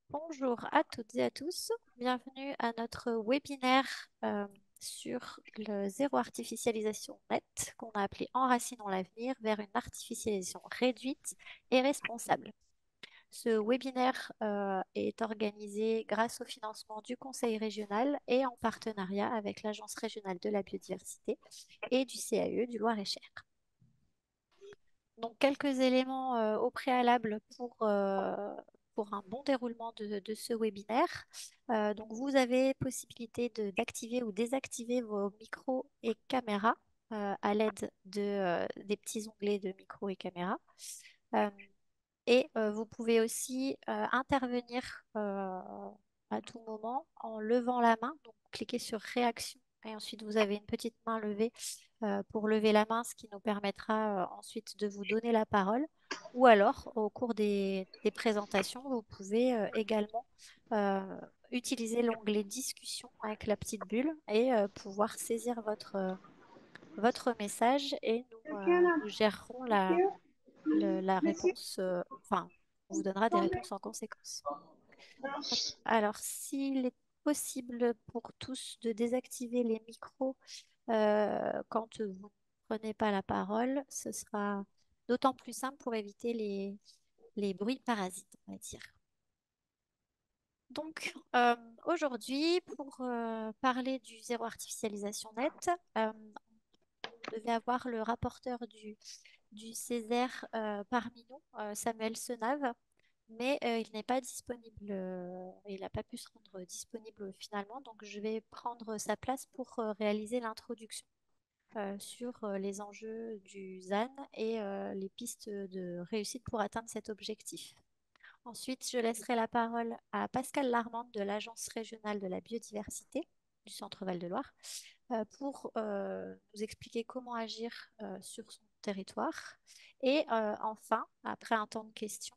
Bonjour à toutes et à tous. Bienvenue à notre webinaire sur le zéro artificialisation net qu'on a appelé Enracinons l'avenir vers une artificialisation réduite et responsable. Ce webinaire est organisé grâce au financement du Conseil régional et en partenariat avec l'Agence régionale de la biodiversité et du CAE du Loir-et-Cher. Donc, quelques éléments au préalable pour un bon déroulement de ce webinaire. Donc, vous avez possibilité d'activer ou désactiver vos micros et caméras à l'aide des petits onglets de micro et caméra. Euh, Vous pouvez aussi intervenir à tout moment en levant la main. Donc, cliquez sur réaction et ensuite vous avez une petite main levée pour lever la main, ce qui nous permettra ensuite de vous donner la parole. Ou alors, au cours des présentations, vous pouvez également euh, utiliser l'onglet discussion avec la petite bulle et pouvoir saisir votre message et nous gérerons la réponse, enfin, on vous donnera des réponses en conséquence. Alors, s'il est possible pour tous de désactiver les micros quand vous ne prenez pas la parole, ce sera d'autant plus simple pour éviter les bruits parasites, on va dire. Donc, aujourd'hui, pour parler du zéro artificialisation net, on devait avoir le rapporteur du Césaire parmi nous, Samuel Senave, mais il n'est pas disponible, il n'a pas pu se rendre disponible finalement, donc je vais prendre sa place pour réaliser l'introduction sur les enjeux du ZAN et les pistes de réussite pour atteindre cet objectif. Ensuite, je laisserai la parole à Pascal Larmande de l'Agence régionale de la biodiversité du Centre Val-de-Loire pour nous expliquer comment agir sur son territoire. Et enfin, après un temps de questions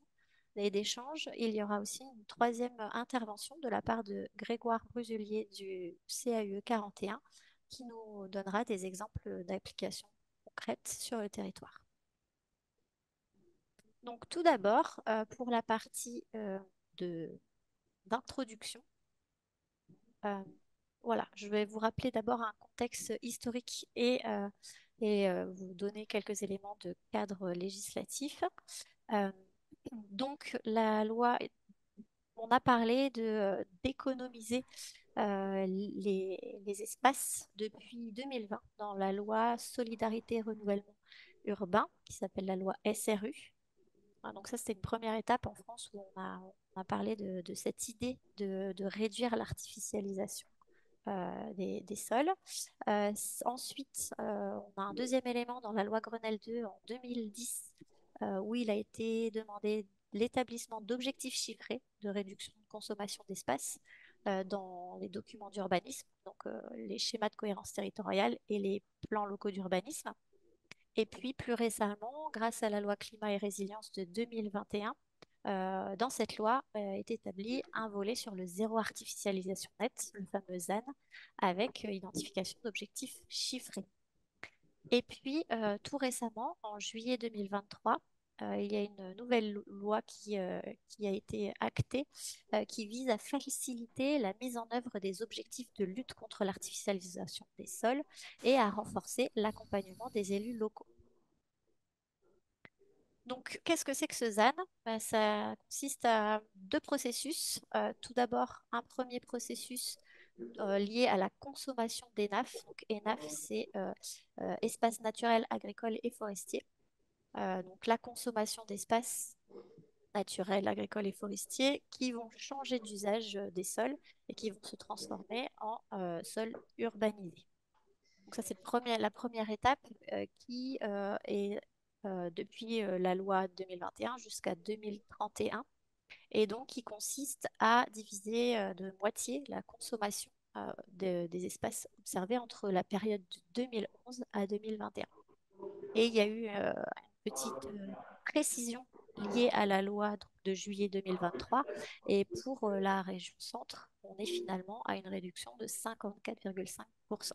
et d'échanges, il y aura aussi une troisième intervention de la part de Grégoire Bruselier du CAE 41 qui nous donnera des exemples d'applications concrètes sur le territoire. Donc tout d'abord, pour la partie de d'introduction, euh, voilà, je vais vous rappeler d'abord un contexte historique et vous donner quelques éléments de cadre législatif. Euh, donc, la loi, on a parlé d'économiser les espaces depuis 2020 dans la loi Solidarité et Renouvellement Urbain, qui s'appelle la loi SRU. Donc ça, c'était une première étape en France où on a parlé de cette idée de réduire l'artificialisation des sols. Ensuite, on a un deuxième élément dans la loi Grenelle 2 en 2010 où il a été demandé l'établissement d'objectifs chiffrés de réduction de consommation d'espace dans les documents d'urbanisme, donc les schémas de cohérence territoriale et les plans locaux d'urbanisme. Et puis plus récemment, grâce à la loi climat et résilience de 2021, dans cette loi est établi un volet sur le zéro artificialisation net, le fameux ZAN, avec identification d'objectifs chiffrés. Et puis, tout récemment, en juillet 2023, il y a une nouvelle loi qui a été actée qui vise à faciliter la mise en œuvre des objectifs de lutte contre l'artificialisation des sols et à renforcer l'accompagnement des élus locaux. Donc, qu'est-ce que c'est que ce ZAN? Ben, ça consiste à deux processus. Tout d'abord, un premier processus lié à la consommation d'ENAF. Donc, ENAF, c'est espace naturel, agricole et forestier. Donc, la consommation d'espaces naturels, agricoles et forestiers qui vont changer d'usage des sols et qui vont se transformer en sols urbanisés. Donc ça, c'est la première étape qui est depuis la loi 2021 jusqu'à 2031 et donc qui consiste à diviser de moitié la consommation des espaces observés entre la période de 2011 à 2021. Et il y a eu une petite précision liée à la loi donc, de juillet 2023 et pour la région centre, on est finalement à une réduction de 54,5%.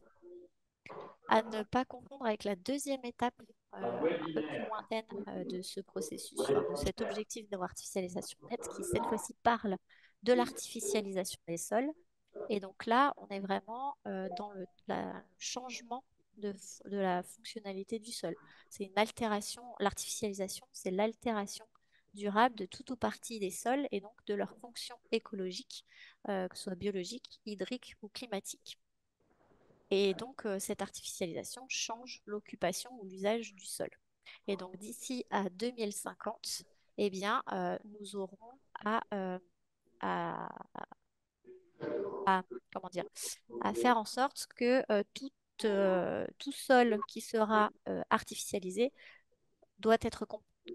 À ne pas confondre avec la deuxième étape un peu plus lointaine de ce processus, enfin, de cet objectif zéro artificialisation nette qui cette fois-ci parle de l'artificialisation des sols. Et donc là, on est vraiment dans le changement de la fonctionnalité du sol. C'est une altération, l'artificialisation, c'est l'altération durable de tout ou partie des sols et donc de leur fonction écologique, que ce soit biologique, hydrique ou climatique. Et donc, cette artificialisation change l'occupation ou l'usage du sol. Et donc, d'ici à 2050, eh bien, nous aurons à, comment dire, à faire en sorte que tout sol qui sera artificialisé doit être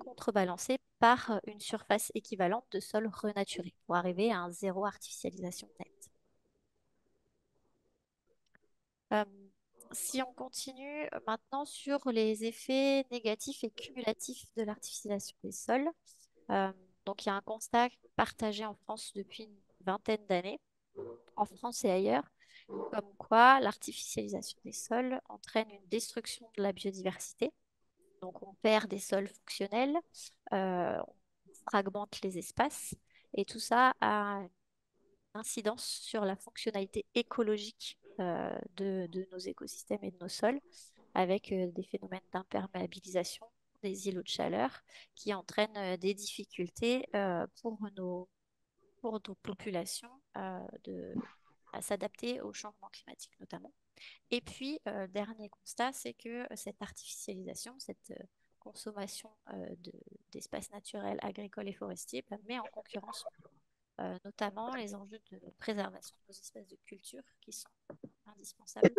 contrebalancé par une surface équivalente de sol renaturé pour arriver à un zéro artificialisation nette. Euh, Si on continue maintenant sur les effets négatifs et cumulatifs de l'artificialisation des sols, euh, donc il y a un constat partagé en France depuis une vingtaine d'années, en France et ailleurs, comme quoi l'artificialisation des sols entraîne une destruction de la biodiversité. Donc on perd des sols fonctionnels, on fragmente les espaces, et tout ça a une incidence sur la fonctionnalité écologique de nos écosystèmes et de nos sols, avec des phénomènes d'imperméabilisation des îlots de chaleur qui entraînent des difficultés pour nos populations à s'adapter au changement climatique notamment. Et puis, dernier constat, c'est que cette artificialisation, cette consommation d'espaces naturels, agricoles et forestiers met en concurrence notamment les enjeux de préservation de nos espèces de culture qui sont indispensables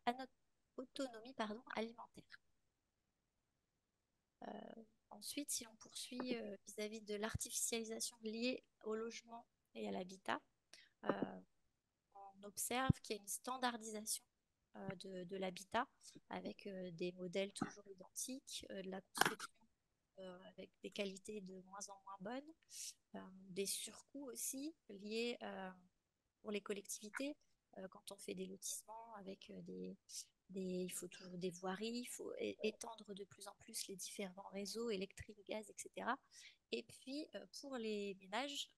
à notre autonomie pardon, alimentaire. Ensuite, si on poursuit vis-à-vis de l'artificialisation liée au logement et à l'habitat, euh, on observe qu'il y a une standardisation de l'habitat avec des modèles toujours identiques, de la construction avec des qualités de moins en moins bonnes, des surcoûts aussi liés pour les collectivités, quand on fait des lotissements avec il faut toujours des voiries, il faut étendre de plus en plus les différents réseaux électriques, gaz, etc. Et puis pour les ménages,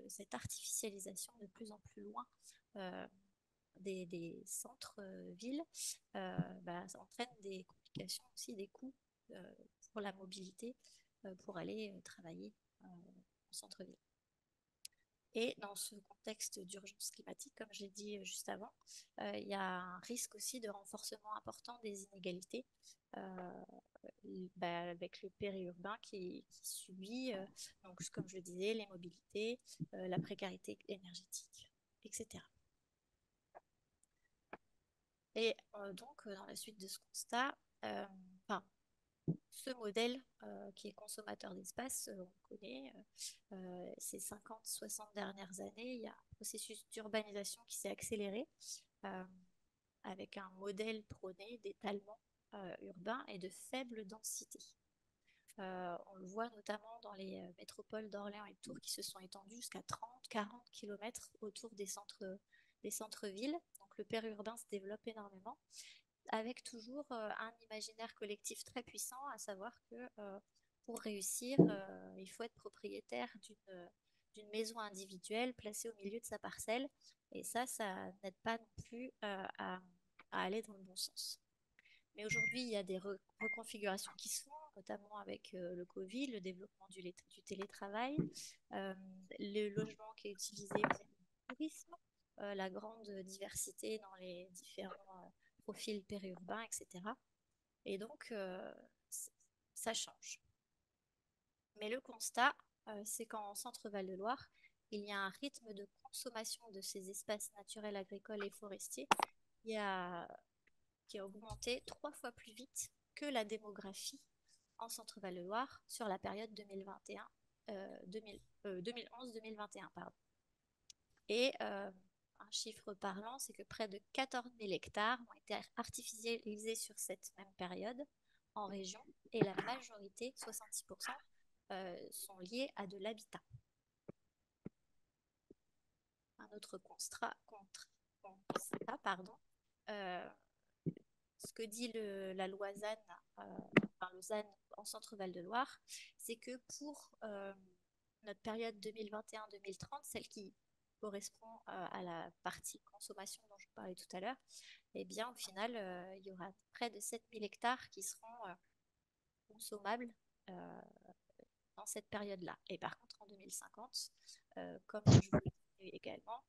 cette artificialisation de plus en plus loin euh, des centres-villes ça entraîne des complications aussi, des coûts pour la mobilité, pour aller travailler en centre-ville. Et dans ce contexte d'urgence climatique, comme je l'ai dit juste avant, il y a un risque aussi de renforcement important des inégalités euh, avec le périurbain qui subit, donc, comme je le disais, les mobilités, la précarité énergétique, etc. Et donc, dans la suite de ce constat, enfin, ce modèle qui est consommateur d'espace, on le connaît, ces 50-60 dernières années, il y a un processus d'urbanisation qui s'est accéléré euh, avec un modèle prôné d'étalement urbain et de faible densité. On le voit notamment dans les métropoles d'Orléans et de Tours qui se sont étendues jusqu'à 30-40 km autour des centres-villes. Donc le périurbain se développe énormément avec toujours un imaginaire collectif très puissant, à savoir que pour réussir, il faut être propriétaire d'une maison individuelle placée au milieu de sa parcelle. Et ça n'aide pas non plus à aller dans le bon sens. Mais aujourd'hui, il y a des reconfigurations qui se font, notamment avec le Covid, le développement du télétravail, euh, le logement qui est utilisé pour le tourisme, la grande diversité dans les différents profils périurbains, etc. Et donc, ça change. Mais le constat, c'est qu'en Centre-Val de Loire, il y a un rythme de consommation de ces espaces naturels, agricoles et forestiers qui a, qui a augmenté 3 fois plus vite que la démographie en Centre-Val de Loire sur la période 2021, 2011-2021, pardon. Et un chiffre parlant, c'est que près de 14 000 hectares ont été artificialisés sur cette même période en région et la majorité, 66%, sont liés à de l'habitat. Un autre constat, pardon, euh, ce que dit la loi ZAN, enfin, le ZAN en Centre-Val de Loire, c'est que pour notre période 2021-2030, celle qui correspond à la partie consommation dont je vous parlais tout à l'heure, eh bien, au final, il y aura près de 7 000 hectares qui seront consommables euh, dans cette période-là. Et par contre, en 2050, comme je vous le disais également,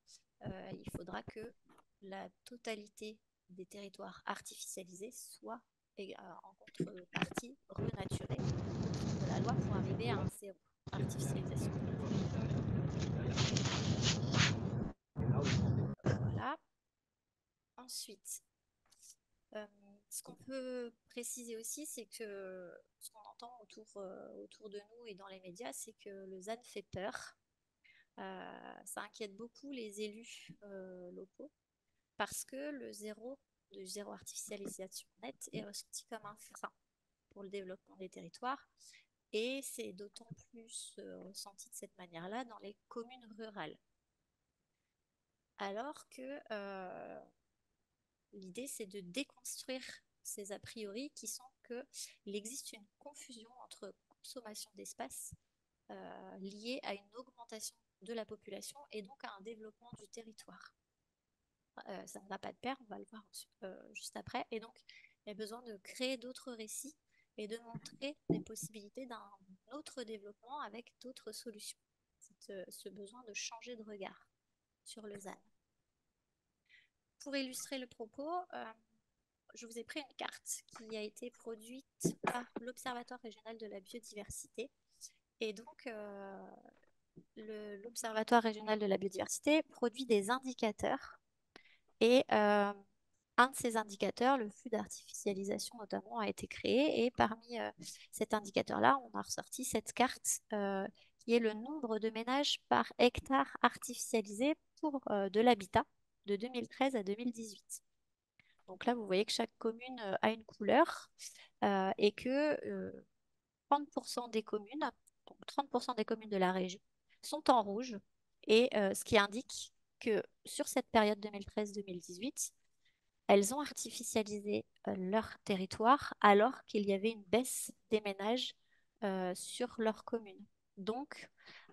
il faudra que la totalité des territoires artificialisés soit en contrepartie renaturée au titre de la loi pour arriver à un zéro artificialisation nette. Voilà. Ensuite, euh, ce qu'on peut préciser aussi, c'est que ce qu'on entend autour de nous et dans les médias, c'est que le ZAN fait peur. Ça inquiète beaucoup les élus locaux parce que le zéro artificialisation nette est ressenti comme un frein pour le développement des territoires et c'est d'autant plus ressenti de cette manière-là dans les communes rurales. Alors que l'idée, c'est de déconstruire ces a priori qui sont qu'il existe une confusion entre consommation d'espace liée à une augmentation de la population et donc à un développement du territoire. Ça ne va pas de pair, on va le voir juste après. Et donc, il y a besoin de créer d'autres récits et de montrer des possibilités d'un autre développement avec d'autres solutions. C'est ce besoin de changer de regard sur le ZAN. Pour illustrer le propos, je vous ai pris une carte qui a été produite par l'Observatoire régional de la biodiversité. Et donc, l'Observatoire régional de la biodiversité produit des indicateurs. Et un de ces indicateurs, le flux d'artificialisation notamment, a été créé. Et parmi cet indicateur-là, on a ressorti cette carte qui est le nombre de ménages par hectare artificialisé pour de l'habitat de 2013 à 2018. Donc là, vous voyez que chaque commune a une couleur et que 30% des communes, donc 30% des communes de la région, sont en rouge. Et ce qui indique que sur cette période 2013-2018, elles ont artificialisé leur territoire alors qu'il y avait une baisse des ménages sur leur commune. Donc,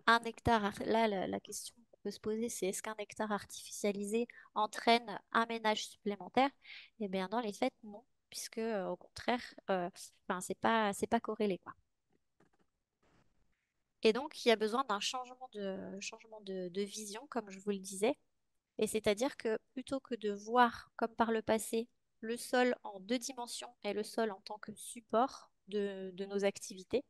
un hectare, là, la question qu'on peut se poser, c'est est-ce qu'un hectare artificialisé entraîne un ménage supplémentaire? Eh bien, dans les faits, non, puisque au contraire, enfin, c'est pas corrélé, quoi. Et donc, il y a besoin d'un changement de vision, comme je vous le disais. Et c'est-à-dire que plutôt que de voir, comme par le passé, le sol en 2 dimensions et le sol en tant que support de nos activités,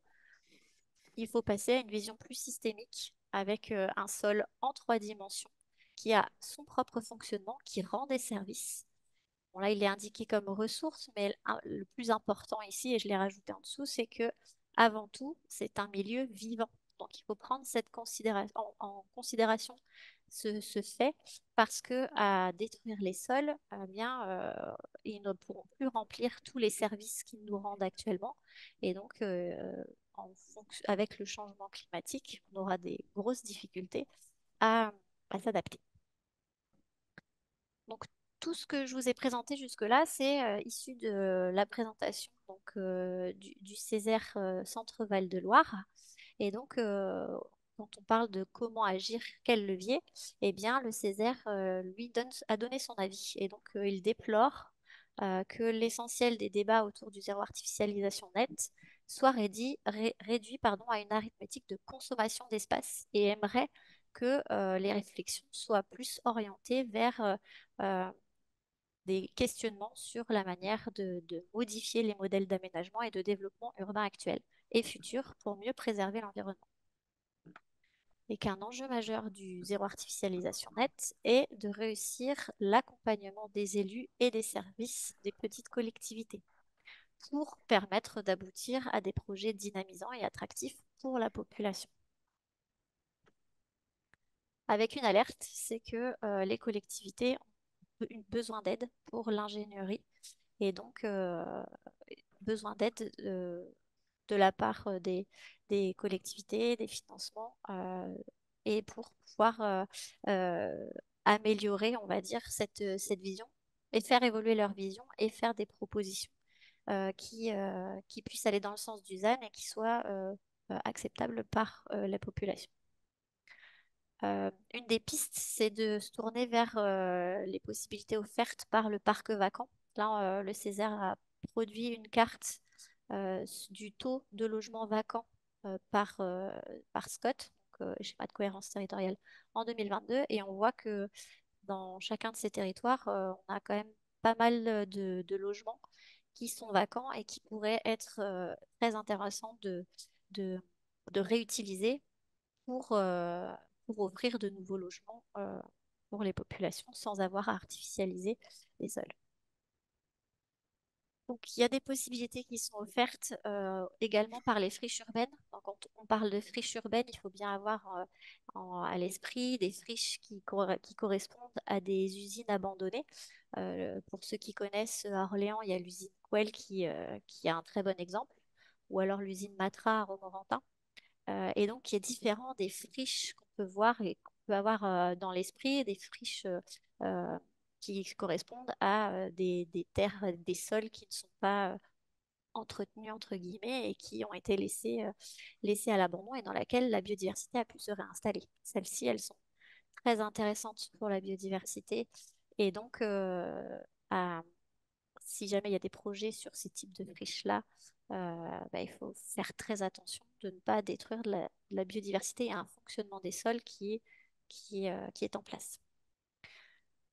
il faut passer à une vision plus systémique avec un sol en 3 dimensions qui a son propre fonctionnement, qui rend des services. Bon, là, il est indiqué comme ressource, mais le plus important ici, et je l'ai rajouté en dessous, c'est que avant tout, c'est un milieu vivant. Donc, il faut prendre cette en considération ce fait parce que à détruire les sols, eh bien, ils ne pourront plus remplir tous les services qu'ils nous rendent actuellement. Et donc, avec le changement climatique, on aura des grosses difficultés à s'adapter. Donc, tout ce que je vous ai présenté jusque-là, c'est issu de la présentation donc, du Césaire Centre Val de Loire. Et donc, quand on parle de comment agir, quel levier, eh bien, le Césaire, lui, a donné son avis. Et donc, il déplore que l'essentiel des débats autour du zéro artificialisation nette soit réduit pardon, à une arithmétique de consommation d'espace et aimerait que les réflexions soient plus orientées vers euh, des questionnements sur la manière de modifier les modèles d'aménagement et de développement urbain actuels et futurs pour mieux préserver l'environnement. Et qu'un enjeu majeur du zéro artificialisation net est de réussir l'accompagnement des élus et des services des petites collectivités pour permettre d'aboutir à des projets dynamisants et attractifs pour la population. Avec une alerte, c'est que les collectivités ont besoin d'aide pour l'ingénierie et donc besoin d'aide de la part des collectivités, des financements et pour pouvoir améliorer, on va dire, cette vision et faire évoluer leur vision et faire des propositions qui puissent aller dans le sens du ZAN et qui soient acceptables par la population. Une des pistes, c'est de se tourner vers les possibilités offertes par le parc vacant. Là, le Césaire a produit une carte du taux de logements vacants par Scott, donc schéma de cohérence territoriale, en 2022. Et on voit que dans chacun de ces territoires, on a quand même pas mal de logements qui sont vacants et qui pourraient être très intéressants de, de réutiliser pour, euh, pour offrir de nouveaux logements pour les populations sans avoir à artificialiser les sols. Donc, il y a des possibilités qui sont offertes également par les friches urbaines. Donc, quand on parle de friches urbaines, il faut bien avoir à l'esprit des friches qui correspondent à des usines abandonnées. Pour ceux qui connaissent à Orléans, il y a l'usine Quell qui est un très bon exemple, ou alors l'usine Matra à Romorantin. Et donc, qui est différent des friches qu'on peut voir et qu'on peut avoir dans l'esprit, des friches qui correspondent à des terres, des sols qui ne sont pas entretenus, entre guillemets, et qui ont été laissés à l'abandon et dans laquelle la biodiversité a pu se réinstaller. Celles-ci, elles sont très intéressantes pour la biodiversité et donc à si jamais il y a des projets sur ces types de friches-là, bah, il faut faire très attention de ne pas détruire de la biodiversité et un fonctionnement des sols qui est en place.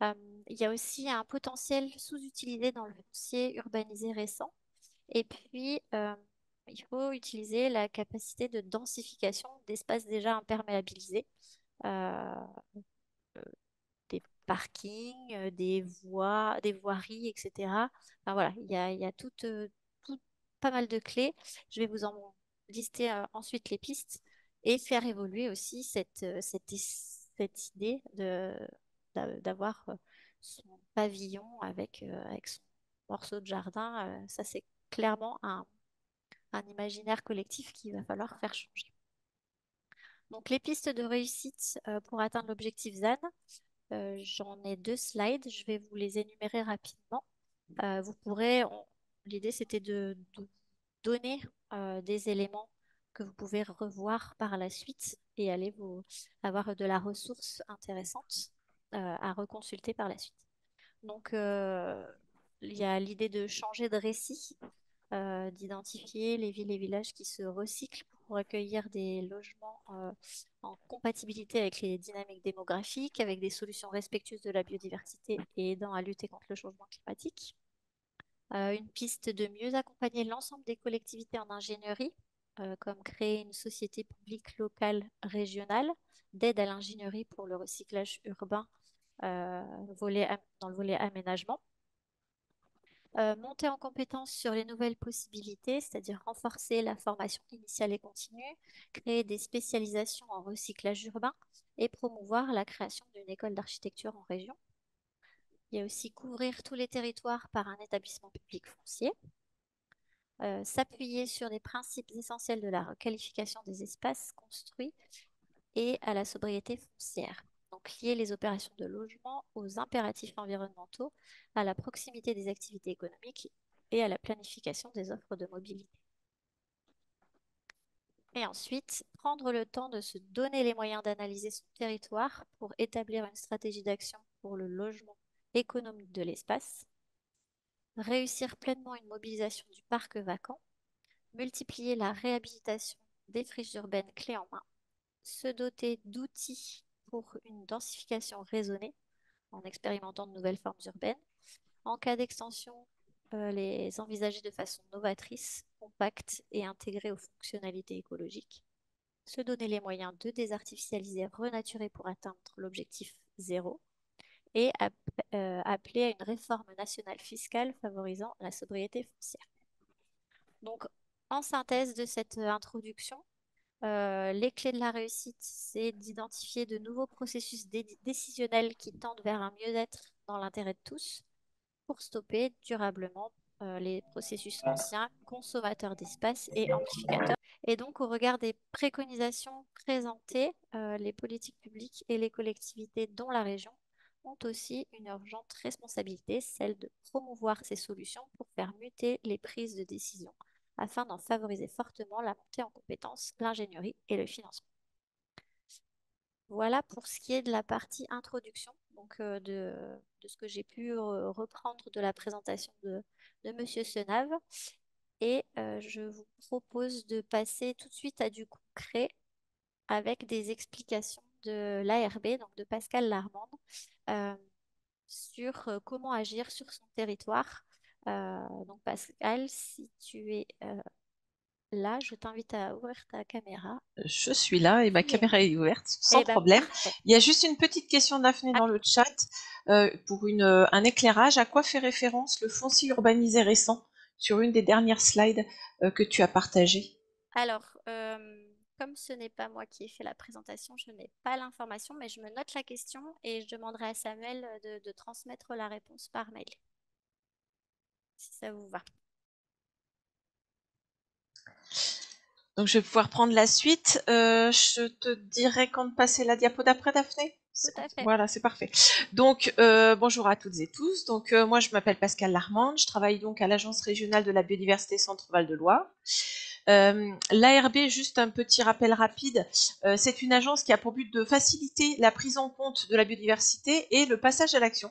Euh, il y a aussi un potentiel sous-utilisé dans le foncier urbanisé récent. Et puis, il faut utiliser la capacité de densification d'espaces déjà imperméabilisés. Euh, des parkings, des voies, des voiries, etc. Enfin, voilà, il y a pas mal de clés. Je vais vous en lister ensuite les pistes et faire évoluer aussi cette idée d'avoir son pavillon avec son morceau de jardin. Ça, c'est clairement un imaginaire collectif qu'il va falloir faire changer. Donc, les pistes de réussite pour atteindre l'objectif ZAN. J'en ai deux slides, je vais vous les énumérer rapidement. Vous pourrez, l'idée c'était de donner des éléments que vous pouvez revoir par la suite et aller vous avoir de la ressource intéressante à reconsulter par la suite. Donc, il y a l'idée de changer de récit, d'identifier les villes et villages qui se recyclent pour accueillir des logements en compatibilité avec les dynamiques démographiques, avec des solutions respectueuses de la biodiversité et aidant à lutter contre le changement climatique. Une piste de mieux accompagner l'ensemble des collectivités en ingénierie, comme créer une société publique locale régionale d'aide à l'ingénierie pour le recyclage urbain dans le volet aménagement. Monter en compétence sur les nouvelles possibilités, c'est-à-dire renforcer la formation initiale et continue, créer des spécialisations en recyclage urbain et promouvoir la création d'une école d'architecture en région. Il y a aussi couvrir tous les territoires par un établissement public foncier, s'appuyer sur des principes essentiels de la requalification des espaces construits et à la sobriété foncière. Donc, lier les opérations de logement aux impératifs environnementaux, à la proximité des activités économiques et à la planification des offres de mobilité. Et ensuite, prendre le temps de se donner les moyens d'analyser son territoire pour établir une stratégie d'action pour le logement économique de l'espace, réussir pleinement une mobilisation du parc vacant, multiplier la réhabilitation des friches urbaines clés en main, se doter d'outils pour une densification raisonnée en expérimentant de nouvelles formes urbaines. En cas d'extension, les envisager de façon novatrice, compacte et intégrée aux fonctionnalités écologiques. Se donner les moyens de désartificialiser, renaturer pour atteindre l'objectif zéro et appeler à une réforme nationale fiscale favorisant la sobriété foncière. Donc, en synthèse de cette introduction, les clés de la réussite, c'est d'identifier de nouveaux processus décisionnels qui tendent vers un mieux-être dans l'intérêt de tous pour stopper durablement les processus anciens, consommateurs d'espace et amplificateurs. Et donc, au regard des préconisations présentées, les politiques publiques et les collectivités, dont la région, ont aussi une urgente responsabilité, celle de promouvoir ces solutions pour faire muter les prises de décision afin d'en favoriser fortement la montée en compétences, l'ingénierie et le financement. Voilà pour ce qui est de la partie introduction, donc de ce que j'ai pu reprendre de la présentation de Monsieur Senave. Et je vous propose de passer tout de suite à du concret avec des explications de l'ARB, donc de Pascal Larmande, euh, sur comment agir sur son territoire. Donc Pascal, si tu es là, je t'invite à ouvrir ta caméra. Je suis là et ma Tu y es. caméra est ouverte sans Eh bien, problème. parfait. Il y a juste une petite question Daphné Ah, dans le chat pour un éclairage. À quoi fait référence le foncier urbanisé récent sur une des dernières slides que tu as partagées? alors, comme ce n'est pas moi qui ai fait la présentation, je n'ai pas l'information, mais je me note la question et je demanderai à Samuel de transmettre la réponse par mail, si ça vous va. Donc je vais pouvoir prendre la suite. Je te dirai quand passer la diapo d'après, Daphné. Tout à fait. Voilà, c'est parfait. Donc bonjour à toutes et tous. Donc moi je m'appelle Pascal Larmande, je travaille donc à l'Agence régionale de la biodiversité Centre-Val de Loire. L'ARB, juste un petit rappel rapide, c'est une agence qui a pour but de faciliter la prise en compte de la biodiversité et le passage à l'action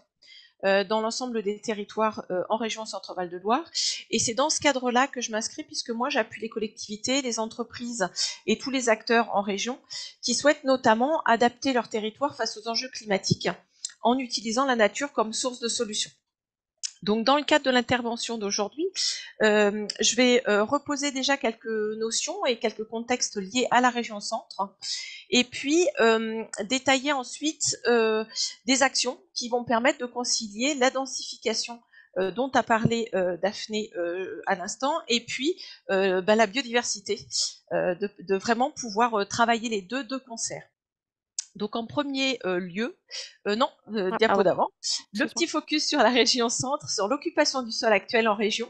dans l'ensemble des territoires en région Centre-Val de Loire. Et c'est dans ce cadre-là que je m'inscris, puisque moi j'appuie les collectivités, les entreprises et tous les acteurs en région qui souhaitent notamment adapter leur territoire face aux enjeux climatiques en utilisant la nature comme source de solutions. Donc, dans le cadre de l'intervention d'aujourd'hui, je vais reposer déjà quelques notions et quelques contextes liés à la région centre, et puis détailler ensuite des actions qui vont permettre de concilier la densification dont a parlé Daphné à l'instant, et puis la biodiversité, de vraiment pouvoir travailler les deux de concert. Donc en premier lieu, non, Ah, diapo pardon, d'avant, le excuse-moi. petit focus sur la région centre, sur l'occupation du sol actuel en région.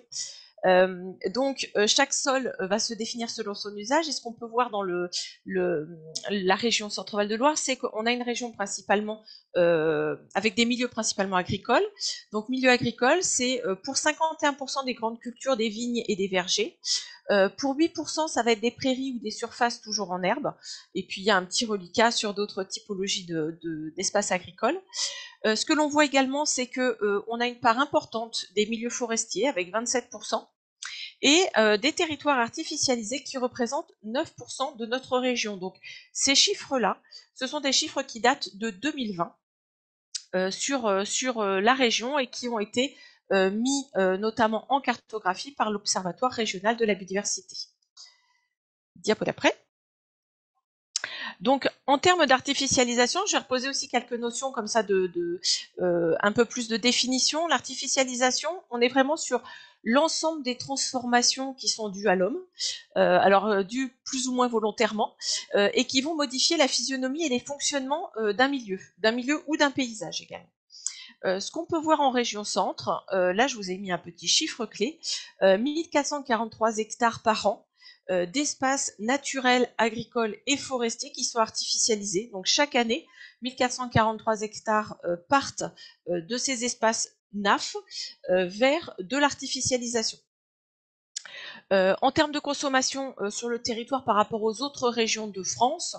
Chaque sol va se définir selon son usage. Et ce qu'on peut voir dans le, la région Centre-Val de Loire, c'est qu'on a une région principalement avec des milieux principalement agricoles. Donc milieu agricole, c'est pour 51% des grandes cultures, des vignes et des vergers. Pour 8%, ça va être des prairies ou des surfaces toujours en herbe. Et puis il y a un petit reliquat sur d'autres typologies d'espaces agricoles. Ce que l'on voit également, c'est que on a une part importante des milieux forestiers avec 27%, et des territoires artificialisés qui représentent 9% de notre région. Donc ces chiffres-là, ce sont des chiffres qui datent de 2020 sur la région et qui ont été mis notamment en cartographie par l'Observatoire régional de la biodiversité. Diapo d'après. Donc, en termes d'artificialisation, je vais reposer aussi quelques notions comme ça un peu plus de définition. L'artificialisation, on est vraiment sur l'ensemble des transformations qui sont dues à l'homme, dues plus ou moins volontairement, et qui vont modifier la physionomie et les fonctionnements d'un milieu ou d'un paysage également. Ce qu'on peut voir en région centre, là je vous ai mis un petit chiffre clé, 1443 hectares par an d'espaces naturels, agricoles et forestiers qui sont artificialisés. Donc chaque année, 1443 hectares partent de ces espaces NAF vers de l'artificialisation. En termes de consommation sur le territoire par rapport aux autres régions de France,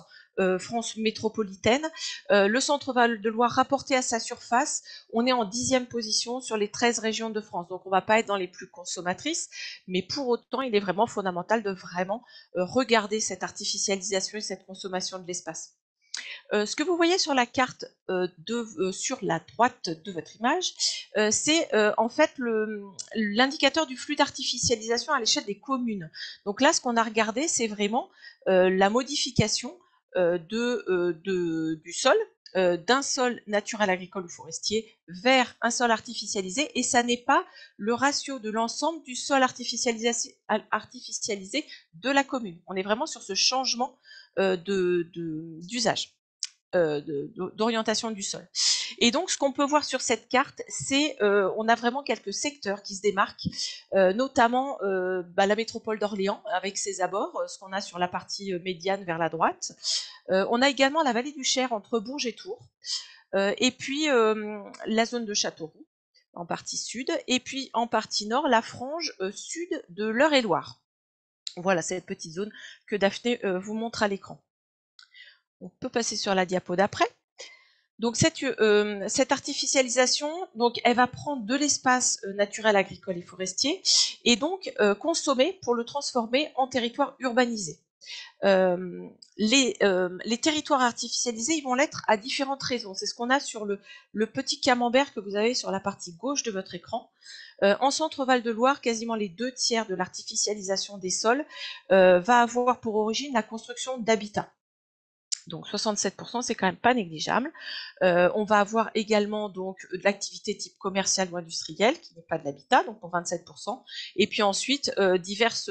France métropolitaine, le centre-Val de Loire rapporté à sa surface, on est en 10e position sur les 13 régions de France. Donc on ne va pas être dans les plus consommatrices, mais pour autant, il est vraiment fondamental de vraiment regarder cette artificialisation et cette consommation de l'espace. Ce que vous voyez sur la carte sur la droite de votre image, c'est en fait l'indicateur du flux d'artificialisation à l'échelle des communes. Donc là, ce qu'on a regardé, c'est vraiment la modification du sol, d'un sol naturel agricole ou forestier vers un sol artificialisé, et ça n'est pas le ratio de l'ensemble du sol artificialisé de la commune. On est vraiment sur ce changement d'usage. D'orientation du sol. Et donc, ce qu'on peut voir sur cette carte, c'est on a vraiment quelques secteurs qui se démarquent, notamment la métropole d'Orléans avec ses abords, ce qu'on a sur la partie médiane vers la droite. On a également la vallée du Cher entre Bourges et Tours. et puis la zone de Châteauroux, en partie sud, et puis en partie nord, la frange sud de l'Eure-et-Loir. Voilà cette petite zone que Daphné vous montre à l'écran. On peut passer sur la diapo d'après. Donc cette artificialisation, donc elle va prendre de l'espace naturel, agricole et forestier, et donc consommer pour le transformer en territoire urbanisé. Les territoires artificialisés, ils vont l'être à différentes raisons. C'est ce qu'on a sur le petit camembert que vous avez sur la partie gauche de votre écran. En Centre-Val de Loire, quasiment les 2/3 de l'artificialisation des sols va avoir pour origine la construction d'habitats. Donc 67%, c'est quand même pas négligeable. On va avoir également donc de l'activité type commerciale ou industrielle, qui n'est pas de l'habitat, donc pour 27%. Et puis ensuite, diverses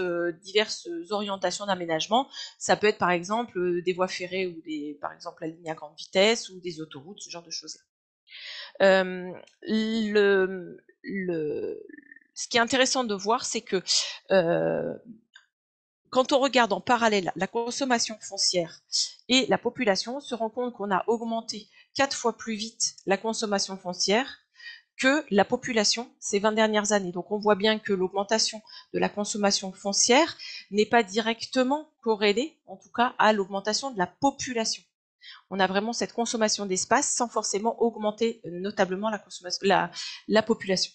orientations d'aménagement. Ça peut être par exemple des voies ferrées ou par exemple la ligne à grande vitesse ou des autoroutes, ce genre de choses-là. Ce qui est intéressant de voir, c'est que quand on regarde en parallèle la consommation foncière et la population, on se rend compte qu'on a augmenté 4 fois plus vite la consommation foncière que la population ces 20 dernières années. Donc on voit bien que l'augmentation de la consommation foncière n'est pas directement corrélée, en tout cas, à l'augmentation de la population. On a vraiment cette consommation d'espace sans forcément augmenter notablement la population.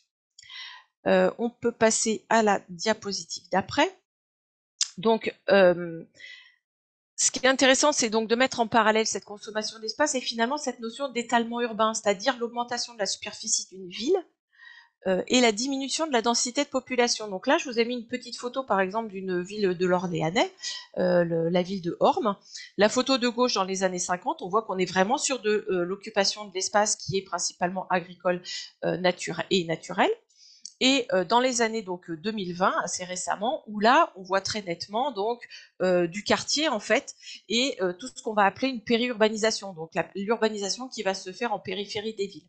On peut passer à la diapositive d'après. Donc, ce qui est intéressant, c'est donc de mettre en parallèle cette consommation d'espace et finalement cette notion d'étalement urbain, c'est-à-dire l'augmentation de la superficie d'une ville et la diminution de la densité de population. Donc là, je vous ai mis une petite photo, par exemple, d'une ville de l'Orléanais, la ville de Orme. La photo de gauche, dans les années 50, on voit qu'on est vraiment sur de l'occupation de l'espace qui est principalement agricole et naturel. Et dans les années donc 2020, assez récemment, où là on voit très nettement donc du quartier en fait et tout ce qu'on va appeler une périurbanisation, donc l'urbanisation qui va se faire en périphérie des villes.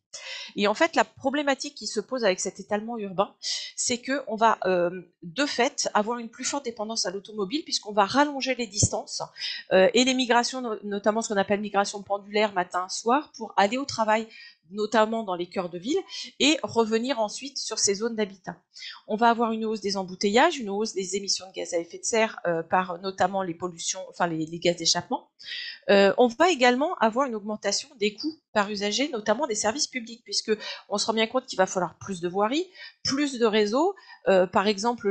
Et en fait, la problématique qui se pose avec cet étalement urbain, c'est que on va de fait avoir une plus forte dépendance à l'automobile puisqu'on va rallonger les distances et les migrations, notamment ce qu'on appelle migration pendulaire matin-soir, pour aller au travail notamment dans les cœurs de ville, et revenir ensuite sur ces zones d'habitat. On va avoir une hausse des embouteillages, une hausse des émissions de gaz à effet de serre par notamment les pollutions, enfin les gaz d'échappement. On va également avoir une augmentation des coûts par usager, notamment des services publics, puisque on se rend bien compte qu'il va falloir plus de voiries, plus de réseaux. Par exemple,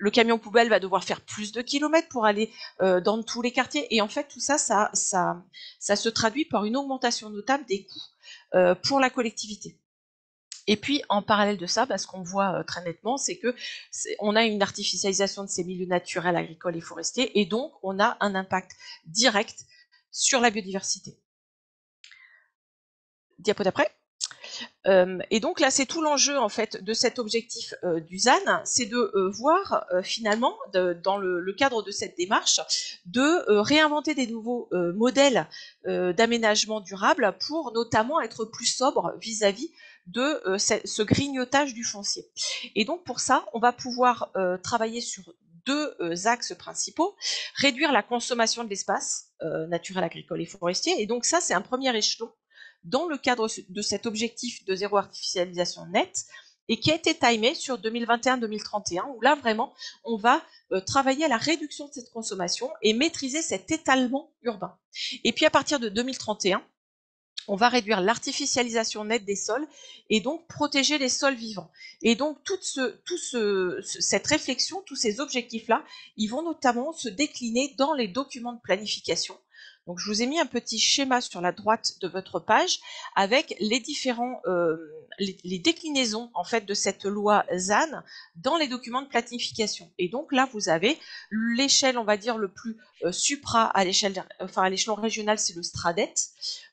le camion poubelle va devoir faire plus de kilomètres pour aller dans tous les quartiers. Et en fait, tout ça, ça se traduit par une augmentation notable des coûts pour la collectivité. Et puis, en parallèle de ça, ce qu'on voit très nettement, c'est que on a une artificialisation de ces milieux naturels, agricoles et forestiers, et donc on a un impact direct sur la biodiversité. Diapo d'après. Et donc là, c'est tout l'enjeu en fait de cet objectif du ZAN, c'est de voir finalement, dans le cadre de cette démarche, de réinventer des nouveaux modèles d'aménagement durable pour notamment être plus sobre vis-à-vis de ce grignotage du foncier. Et donc pour ça, on va pouvoir travailler sur deux axes principaux, réduire la consommation de l'espace naturel, agricole et forestier. Et donc ça, c'est un premier échelon dans le cadre de cet objectif de zéro artificialisation nette et qui a été timé sur 2021-2031, où là vraiment on va travailler à la réduction de cette consommation et maîtriser cet étalement urbain. Et puis à partir de 2031, on va réduire l'artificialisation nette des sols et donc protéger les sols vivants. Et donc cette réflexion, tous ces objectifs-là, ils vont notamment se décliner dans les documents de planification. Donc je vous ai mis un petit schéma sur la droite de votre page avec les différents les déclinaisons en fait de cette loi ZAN dans les documents de planification. Et donc là vous avez l'échelle, on va dire le plus supra à l'échelon régional, c'est le STRADET,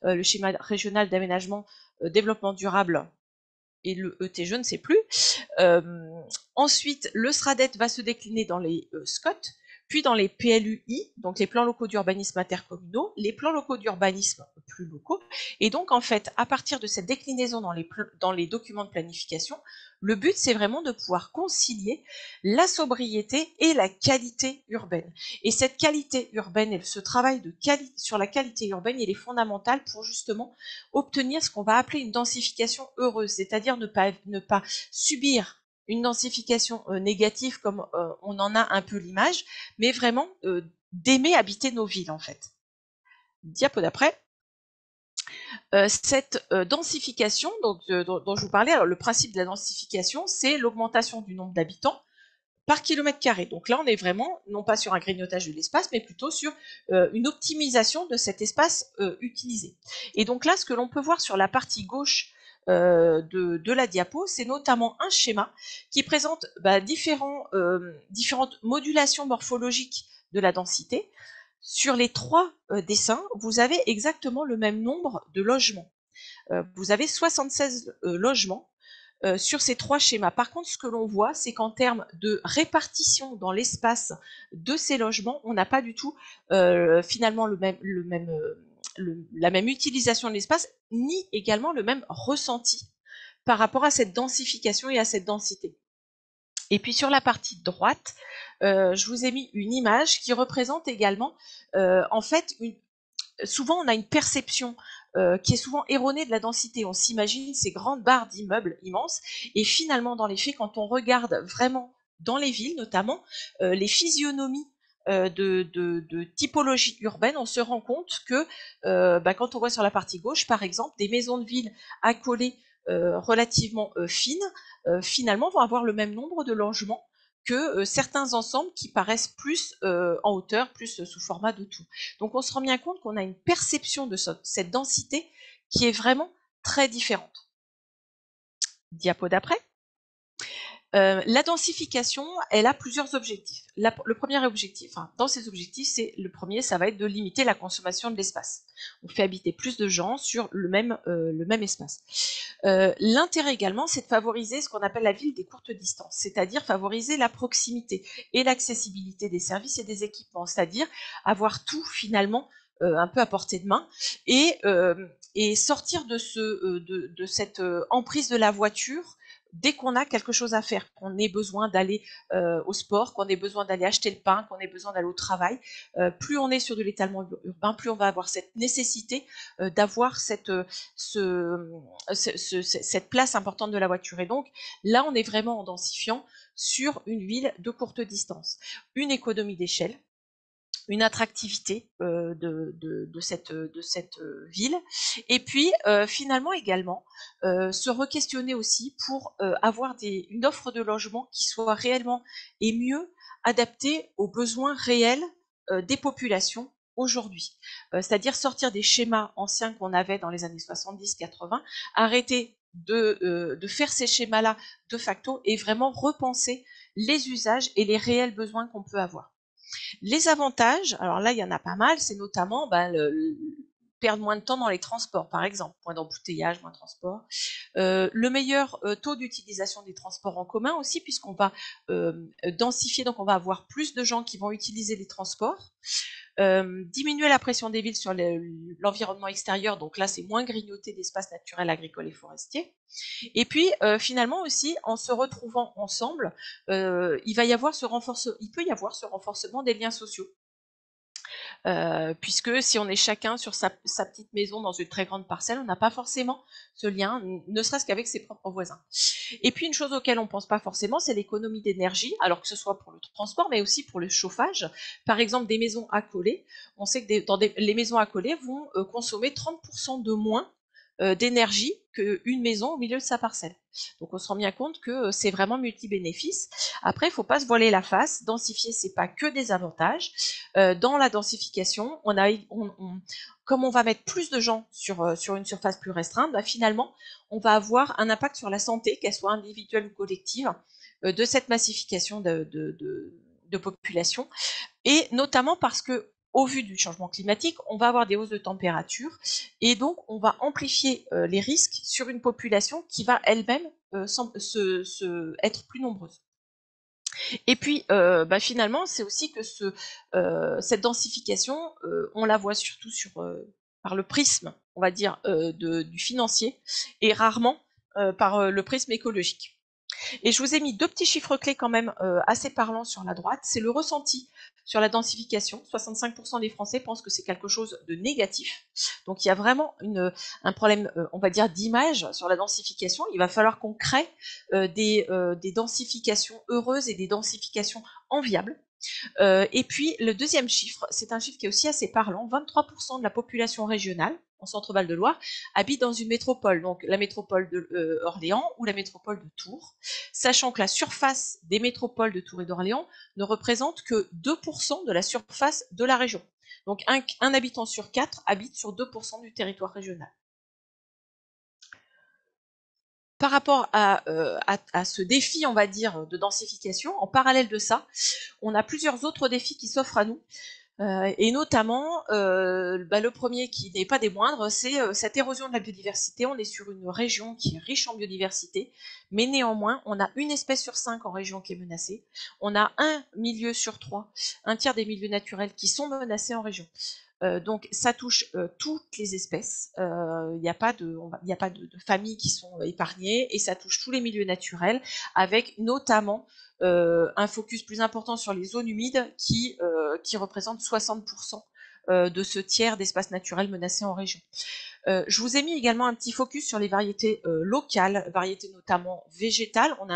le schéma régional d'aménagement développement durable, et le ET, je ne sais plus. Ensuite, le STRADET va se décliner dans les SCOT, puis dans les PLUI, donc les plans locaux d'urbanisme intercommunaux, les plans locaux d'urbanisme plus locaux. Et donc, en fait, à partir de cette déclinaison dans les documents de planification, le but, c'est vraiment de pouvoir concilier la sobriété et la qualité urbaine. Et cette qualité urbaine et ce travail sur la qualité urbaine, il est fondamental pour justement obtenir ce qu'on va appeler une densification heureuse, c'est-à-dire ne pas subir une densification négative comme on en a un peu l'image, mais vraiment d'aimer habiter nos villes en fait. Diapo d'après. Cette densification dont je vous parlais, alors le principe de la densification, c'est l'augmentation du nombre d'habitants par kilomètre carré. Donc là, on est vraiment, non pas sur un grignotage de l'espace, mais plutôt sur une optimisation de cet espace utilisé. Et donc là, ce que l'on peut voir sur la partie gauche de la diapo, c'est notamment un schéma qui présente différentes modulations morphologiques de la densité. Sur les 3 dessins, vous avez exactement le même nombre de logements. Vous avez 76 logements sur ces 3 schémas. Par contre, ce que l'on voit, c'est qu'en termes de répartition dans l'espace de ces logements, on n'a pas du tout finalement la même utilisation de l'espace, ni également le même ressenti par rapport à cette densification et à cette densité. Et puis sur la partie droite, je vous ai mis une image qui représente également, en fait, souvent on a une perception qui est souvent erronée de la densité. On s'imagine ces grandes barres d'immeubles immenses, et finalement dans les faits, quand on regarde vraiment dans les villes notamment, les physionomies de typologie urbaine, on se rend compte que quand on voit sur la partie gauche par exemple des maisons de ville accolées relativement fines, finalement vont avoir le même nombre de logements que certains ensembles qui paraissent plus en hauteur, plus sous format de tout. Donc on se rend bien compte qu'on a une perception de cette densité qui est vraiment très différente. Diapo d'après. La densification, elle a plusieurs objectifs. Le premier objectif, dans ces objectifs, le premier, ça va être de limiter la consommation de l'espace. On fait habiter plus de gens sur le même espace. L'intérêt également, c'est de favoriser ce qu'on appelle la ville des courtes distances, c'est-à-dire favoriser la proximité et l'accessibilité des services et des équipements, c'est-à-dire avoir tout finalement un peu à portée de main et sortir de cette emprise de la voiture dès qu'on a quelque chose à faire, qu'on ait besoin d'aller au sport, qu'on ait besoin d'aller acheter le pain, qu'on ait besoin d'aller au travail. Plus on est sur de l'étalement urbain, plus on va avoir cette nécessité d'avoir cette place importante de la voiture. Et donc là, on est vraiment en densifiant sur une ville de courte distance. Une économie d'échelle, une attractivité de cette ville, et puis finalement également se re-questionner aussi pour avoir une offre de logement qui soit réellement et mieux adaptée aux besoins réels des populations aujourd'hui. C'est-à-dire sortir des schémas anciens qu'on avait dans les années 70-80, arrêter de faire ces schémas-là de facto et vraiment repenser les usages et les réels besoins qu'on peut avoir. Les avantages, alors là, il y en a pas mal, c'est notamment perdre moins de temps dans les transports, par exemple, moins d'embouteillage, moins de transport. Le meilleur taux d'utilisation des transports en commun aussi, puisqu'on va densifier, donc on va avoir plus de gens qui vont utiliser les transports. Diminuer la pression des villes sur l'environnement extérieur, donc là c'est moins grignoter d'espaces naturels, agricoles et forestiers. Et puis finalement aussi, en se retrouvant ensemble, il peut y avoir ce renforcement des liens sociaux. Puisque si on est chacun sur sa petite maison dans une très grande parcelle, on n'a pas forcément ce lien, ne serait-ce qu'avec ses propres voisins. Et puis une chose auquel on ne pense pas forcément, c'est l'économie d'énergie, alors que ce soit pour le transport, mais aussi pour le chauffage. Par exemple, des maisons accolées, on sait que les maisons accolées vont consommer 30% de moins d'énergie qu'une maison au milieu de sa parcelle. Donc on se rend bien compte que c'est vraiment multi-bénéfices. Après, il ne faut pas se voiler la face. Densifier, c'est pas que des avantages. Dans la densification, comme on va mettre plus de gens sur une surface plus restreinte, finalement, on va avoir un impact sur la santé, qu'elle soit individuelle ou collective, de cette massification de population. Et notamment parce que au vu du changement climatique, on va avoir des hausses de température et donc on va amplifier les risques sur une population qui va elle-même être plus nombreuse. Et puis finalement, c'est aussi que cette densification, on la voit surtout par le prisme on va dire, du financier et rarement par le prisme écologique. Et je vous ai mis deux petits chiffres clés quand même assez parlants sur la droite. C'est le ressenti sur la densification. 65% des Français pensent que c'est quelque chose de négatif. Donc il y a vraiment un problème, on va dire, d'image sur la densification. Il va falloir qu'on crée des densifications heureuses et des densifications enviables. Et puis le deuxième chiffre, c'est un chiffre qui est aussi assez parlant. 23% de la population régionale en Centre-Val de Loire habite dans une métropole, donc la métropole de Orléans ou la métropole de Tours, sachant que la surface des métropoles de Tours et d'Orléans ne représente que 2% de la surface de la région. Donc un habitant sur 4 habite sur 2% du territoire régional. Par rapport à ce défi, on va dire, de densification, en parallèle de ça, on a plusieurs autres défis qui s'offrent à nous. Et notamment, le premier qui n'est pas des moindres, c'est cette érosion de la biodiversité. On est sur une région qui est riche en biodiversité, mais néanmoins, on a une espèce sur 5 en région qui est menacée. On a un milieu sur 3, un tiers des milieux naturels qui sont menacés en région. Donc ça touche toutes les espèces, il n'y a pas de familles qui sont épargnées, et ça touche tous les milieux naturels, avec notamment un focus plus important sur les zones humides qui représentent 60% de ce tiers d'espaces naturels menacés en région. Je vous ai mis également un petit focus sur les variétés locales, variétés notamment végétales. On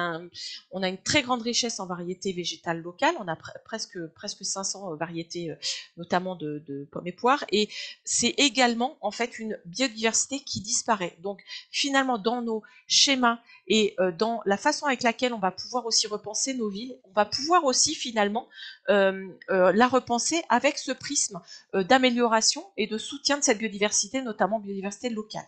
a une très grande richesse en variétés végétales locales. On a presque 500 variétés, notamment de pommes et poires. Et c'est également en fait une biodiversité qui disparaît. Donc finalement, dans nos schémas et dans la façon avec laquelle on va pouvoir aussi repenser nos villes, on va pouvoir aussi finalement la repenser avec ce prisme d'amélioration et de soutien de cette biodiversité, notamment biodiversité locale.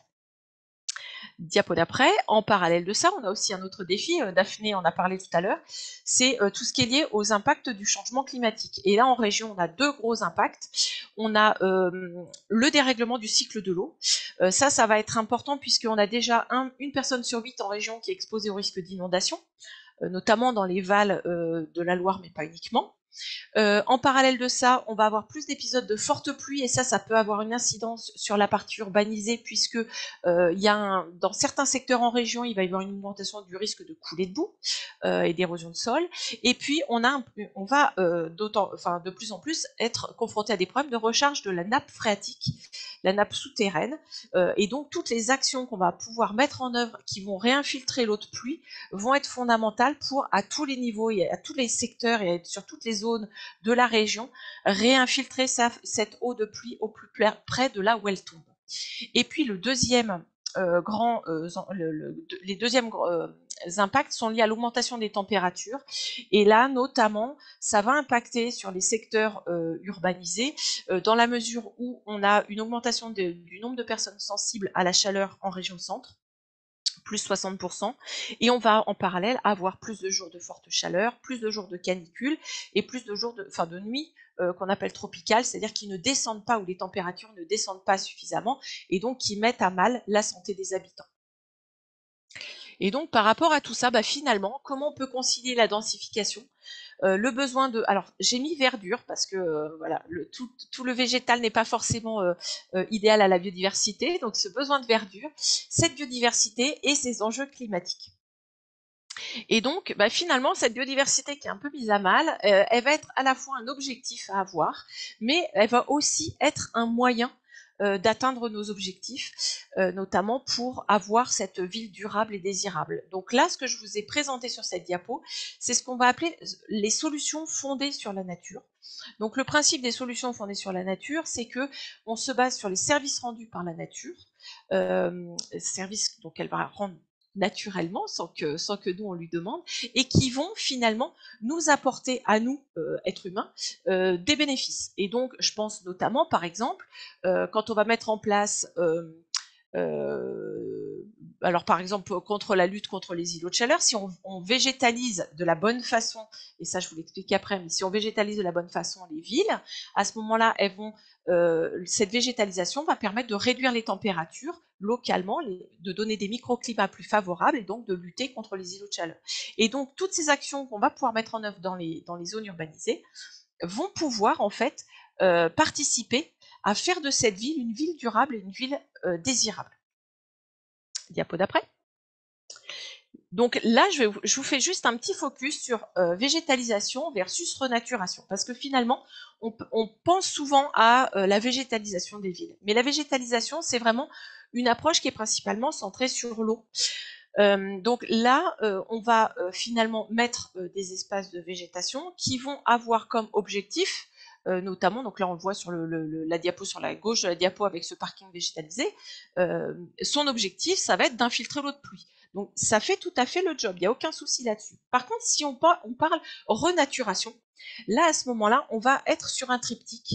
Diapo d'après, en parallèle de ça, on a aussi un autre défi, Daphné en a parlé tout à l'heure, c'est tout ce qui est lié aux impacts du changement climatique. Et là, en région, on a deux gros impacts. On a le dérèglement du cycle de l'eau. Ça va être important puisqu'on a déjà une personne sur 8 en région qui est exposée au risque d'inondation, notamment dans les vals de la Loire, mais pas uniquement. En parallèle de ça, on va avoir plus d'épisodes de fortes pluies, et ça peut avoir une incidence sur la partie urbanisée, puisque dans certains secteurs en région, il va y avoir une augmentation du risque de coulée de boue et d'érosion de sol. Et puis on va de plus en plus être confronté à des problèmes de recharge de la nappe phréatique, la nappe souterraine, et donc toutes les actions qu'on va pouvoir mettre en œuvre qui vont réinfiltrer l'eau de pluie vont être fondamentales pour, à tous les niveaux et à tous les secteurs et sur toutes les zones de la région, réinfiltrer cette eau de pluie au plus près de là où elle tombe. Et puis le deuxième les deuxièmes impacts sont liés à l'augmentation des températures, et là notamment ça va impacter sur les secteurs urbanisés, dans la mesure où on a une augmentation du nombre de personnes sensibles à la chaleur en région centre, plus 60%, et on va en parallèle avoir plus de jours de forte chaleur, plus de jours de canicule, et plus de jours de nuit qu'on appelle tropicales, c'est-à-dire qui ne descendent pas, où les températures ne descendent pas suffisamment, et donc qui mettent à mal la santé des habitants. Et donc par rapport à tout ça, finalement, comment on peut concilier la densification, le besoin de... Alors j'ai mis verdure parce que voilà, tout le végétal n'est pas forcément idéal à la biodiversité, donc ce besoin de verdure, cette biodiversité et ces enjeux climatiques. Et donc finalement cette biodiversité qui est un peu mise à mal, elle va être à la fois un objectif à avoir, mais elle va aussi être un moyen d'atteindre nos objectifs, notamment pour avoir cette ville durable et désirable. Donc là, ce que je vous ai présenté sur cette diapo, c'est ce qu'on va appeler les solutions fondées sur la nature. Donc le principe des solutions fondées sur la nature, c'est que on se base sur les services rendus par la nature, services donc elle va rendre naturellement, sans que nous on lui demande, et qui vont finalement nous apporter à nous, êtres humains, des bénéfices. Et donc je pense notamment, par exemple, quand on va mettre en place alors par exemple contre la lutte contre les îlots de chaleur, si on végétalise de la bonne façon, et ça je vous l'explique après, mais si on végétalise de la bonne façon les villes, à ce moment-là, cette végétalisation va permettre de réduire les températures localement, de donner des microclimats plus favorables, et donc de lutter contre les îlots de chaleur. Et donc toutes ces actions qu'on va pouvoir mettre en œuvre dans les zones urbanisées vont pouvoir en fait participer à faire de cette ville une ville durable et une ville désirable. Diapo d'après. Donc là, je vous fais juste un petit focus sur végétalisation versus renaturation, parce que finalement, on pense souvent à la végétalisation des villes. Mais la végétalisation, c'est vraiment une approche qui est principalement centrée sur l'eau. Donc là, on va finalement mettre des espaces de végétation qui vont avoir comme objectif, notamment, donc là on le voit sur la diapo sur la gauche de la diapo avec ce parking végétalisé, son objectif, ça va être d'infiltrer l'eau de pluie. Donc ça fait tout à fait le job, il n'y a aucun souci là-dessus. Par contre, si on parle renaturation, là à ce moment-là, on va être sur un triptyque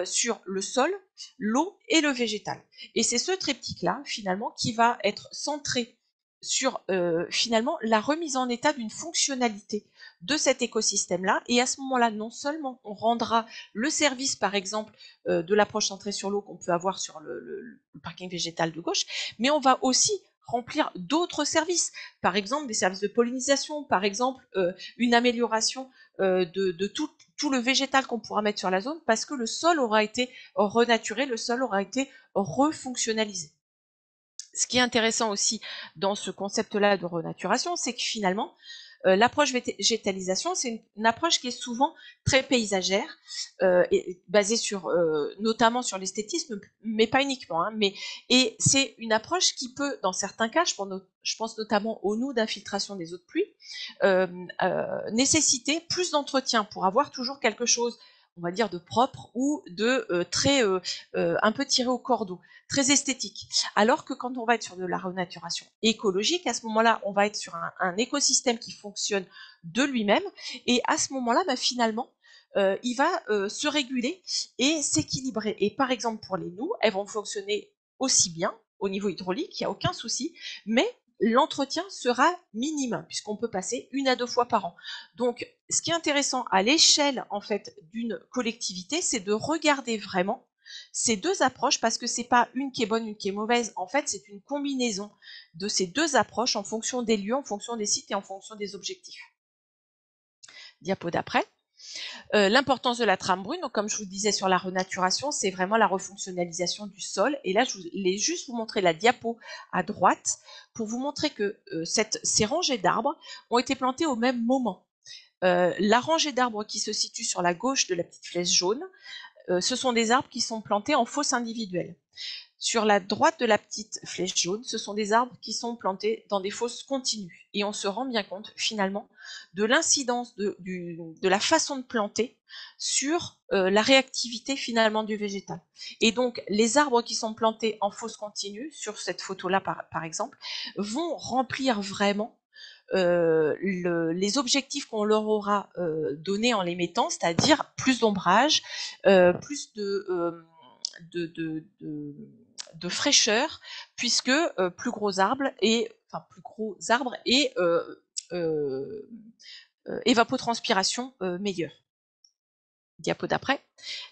sur le sol, l'eau et le végétal. Et c'est ce triptyque-là, finalement, qui va être centré sur finalement la remise en état d'une fonctionnalité de cet écosystème-là. Et à ce moment-là, non seulement on rendra le service, par exemple, de l'approche centrée sur l'eau qu'on peut avoir sur le parking végétal de gauche, mais on va aussi remplir d'autres services, par exemple des services de pollinisation, par exemple une amélioration de tout le végétal qu'on pourra mettre sur la zone, parce que le sol aura été renaturé, le sol aura été refonctionnalisé. Ce qui est intéressant aussi dans ce concept-là de renaturation, c'est que finalement, l'approche végétalisation, c'est une approche qui est souvent très paysagère, et basée sur, notamment sur l'esthétisme, mais pas uniquement. Hein, et c'est une approche qui peut, dans certains cas, je pense notamment aux noues d'infiltration des eaux de pluie, nécessiter plus d'entretien pour avoir toujours quelque chose, on va dire, de propre ou de très un peu tiré au cordeau, très esthétique. Alors que quand on va être sur de la renaturation écologique, à ce moment-là, on va être sur un écosystème qui fonctionne de lui-même, et à ce moment-là, bah, finalement, il va se réguler et s'équilibrer. Et par exemple, pour les noues, elles vont fonctionner aussi bien au niveau hydraulique, il n'y a aucun souci, mais l'entretien sera minime, puisqu'on peut passer 1 à 2 fois par an. Donc, ce qui est intéressant à l'échelle en fait d'une collectivité, c'est de regarder vraiment ces deux approches, parce que c'est pas une qui est bonne, une qui est mauvaise. En fait, c'est une combinaison de ces deux approches en fonction des lieux, en fonction des sites et en fonction des objectifs. Diapo d'après. L'importance de la trame brune, donc comme je vous disais sur la renaturation, c'est vraiment la refonctionnalisation du sol. Et là, je voulais juste vous montrer la diapo à droite pour vous montrer que ces rangées d'arbres ont été plantées au même moment. La rangée d'arbres qui se situe sur la gauche de la petite flèche jaune, ce sont des arbres qui sont plantés en fosse individuelle. Sur la droite de la petite flèche jaune, ce sont des arbres qui sont plantés dans des fosses continues. Et on se rend bien compte, finalement, de l'incidence de la façon de planter sur la réactivité, finalement, du végétal. Et donc, les arbres qui sont plantés en fosse continue, sur cette photo-là, par exemple, vont remplir vraiment les objectifs qu'on leur aura donnés en les mettant, c'est-à-dire plus d'ombrage, plus de fraîcheur, puisque plus gros arbres et évapotranspiration meilleure. Diapo d'après.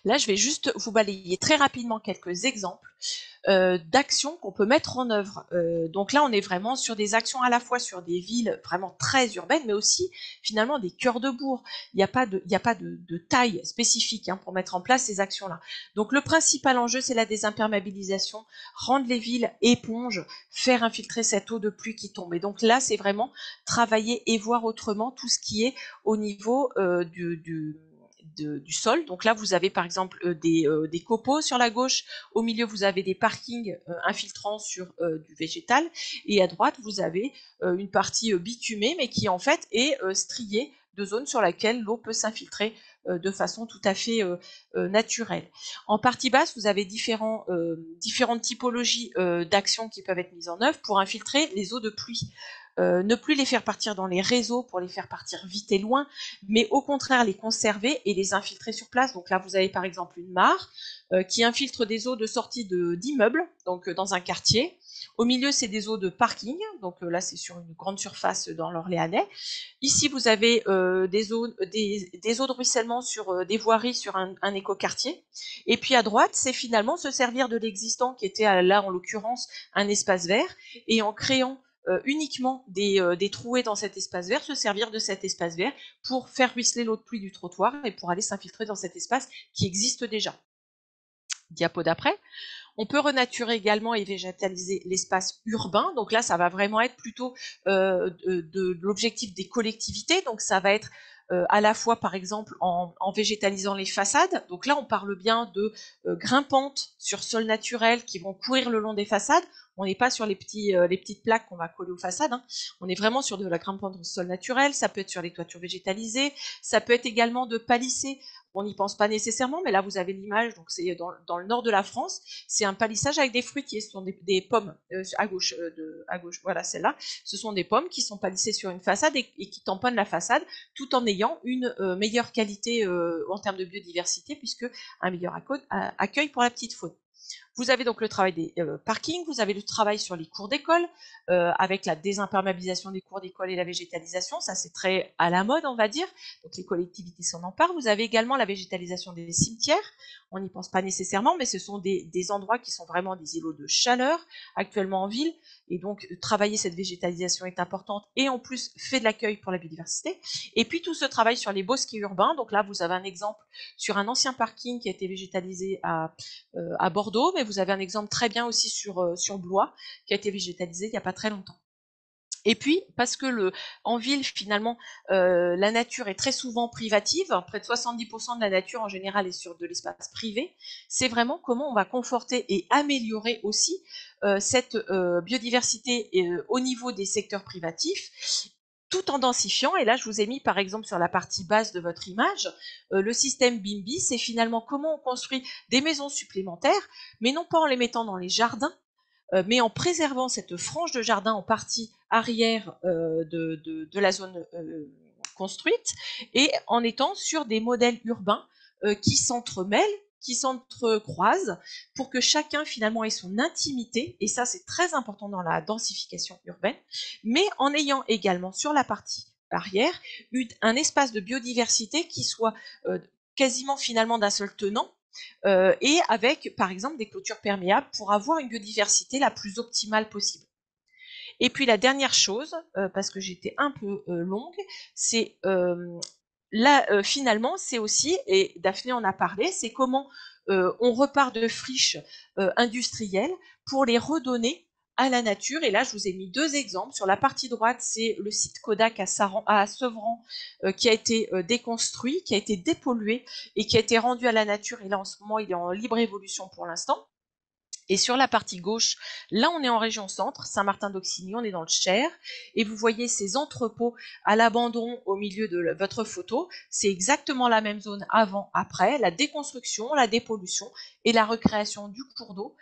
Là, je vais juste vous balayer très rapidement quelques exemples d'actions qu'on peut mettre en œuvre. Donc là, on est vraiment sur des actions à la fois sur des villes vraiment très urbaines, mais aussi finalement des cœurs de bourg. Il n'y a pas de taille spécifique pour mettre en place ces actions-là. Donc le principal enjeu, c'est la désimperméabilisation, rendre les villes éponges, faire infiltrer cette eau de pluie qui tombe. Et donc là, c'est vraiment travailler et voir autrement tout ce qui est au niveau du sol. Donc là, vous avez par exemple des copeaux sur la gauche. Au milieu, vous avez des parkings infiltrants sur du végétal. Et à droite, vous avez une partie bitumée, mais qui en fait est striée de zones sur laquelle l'eau peut s'infiltrer de façon tout à fait naturelle. En partie basse, vous avez différentes typologies d'actions qui peuvent être mises en œuvre pour infiltrer les eaux de pluie. Ne plus les faire partir dans les réseaux pour les faire partir vite et loin, mais au contraire les conserver et les infiltrer sur place. Donc là, vous avez par exemple une mare qui infiltre des eaux de sortie d'immeubles, donc dans un quartier. Au milieu, c'est des eaux de parking, donc là, c'est sur une grande surface dans l'Orléanais. Ici, vous avez des eaux de ruissellement sur des voiries sur un écoquartier. Et puis à droite, c'est finalement se servir de l'existant qui était là, en l'occurrence, un espace vert, et en créant uniquement des trouées dans cet espace vert, se servir de cet espace vert pour faire ruisseler l'eau de pluie du trottoir et pour aller s'infiltrer dans cet espace qui existe déjà. Diapo d'après. On peut renaturer également et végétaliser l'espace urbain. Donc là, ça va vraiment être plutôt de l'objectif des collectivités. Donc ça va être à la fois, par exemple, en végétalisant les façades. Donc là, on parle bien de grimpantes sur sol naturel qui vont courir le long des façades. On n'est pas sur les petites plaques qu'on va coller aux façades, hein. On est vraiment sur de la grimpante en sol naturel. Ça peut être sur les toitures végétalisées. Ça peut être également de palisser. On n'y pense pas nécessairement, mais là, vous avez l'image. Donc, c'est dans le nord de la France. C'est un palissage avec des fruitiers. Ce sont des pommes à gauche. Voilà, celle-là. Ce sont des pommes qui sont palissées sur une façade et qui tamponnent la façade, tout en ayant une meilleure qualité en termes de biodiversité, puisque un meilleur accueil pour la petite faune. Vous avez donc le travail des parkings, vous avez le travail sur les cours d'école, avec la désimperméabilisation des cours d'école et la végétalisation. Ça, c'est très à la mode, on va dire. Donc, les collectivités s'en emparent. Vous avez également la végétalisation des cimetières. On n'y pense pas nécessairement, mais ce sont des endroits qui sont vraiment des îlots de chaleur actuellement en ville. Et donc, travailler cette végétalisation est importante et en plus, fait de l'accueil pour la biodiversité. Et puis, tout ce travail sur les bosquets urbains. Donc là, vous avez un exemple sur un ancien parking qui a été végétalisé à Bordeaux, mais vous avez un exemple très bien aussi sur Blois, qui a été végétalisé il n'y a pas très longtemps. Et puis, parce que en ville, finalement, la nature est très souvent privative, près de 70% de la nature en général est sur de l'espace privé, c'est vraiment comment on va conforter et améliorer aussi cette biodiversité au niveau des secteurs privatifs, tout en densifiant. Et là, je vous ai mis par exemple sur la partie basse de votre image, le système BIMBI, c'est finalement comment on construit des maisons supplémentaires, mais non pas en les mettant dans les jardins, mais en préservant cette frange de jardin en partie arrière de la zone construite, et en étant sur des modèles urbains qui s'entremêlent, qui s'entrecroisent, pour que chacun finalement ait son intimité, et ça c'est très important dans la densification urbaine, mais en ayant également sur la partie arrière un espace de biodiversité qui soit quasiment finalement d'un seul tenant, et avec, par exemple, des clôtures perméables pour avoir une biodiversité la plus optimale possible. Et puis la dernière chose, parce que j'étais un peu longue, c'est là, finalement, c'est aussi, et Daphné en a parlé, c'est comment on repart de friches industrielles pour les redonner à la nature. Et là, je vous ai mis deux exemples. Sur la partie droite, c'est le site Kodak à Sevran qui a été déconstruit, qui a été dépollué et qui a été rendu à la nature. Et là, en ce moment, il est en libre évolution pour l'instant. Et sur la partie gauche, là on est en région centre, Saint-Martin-d'Auxigny, on est dans le Cher, et vous voyez ces entrepôts à l'abandon au milieu de votre photo. C'est exactement la même zone avant, après, la déconstruction, la dépollution et la recréation du cours d'eau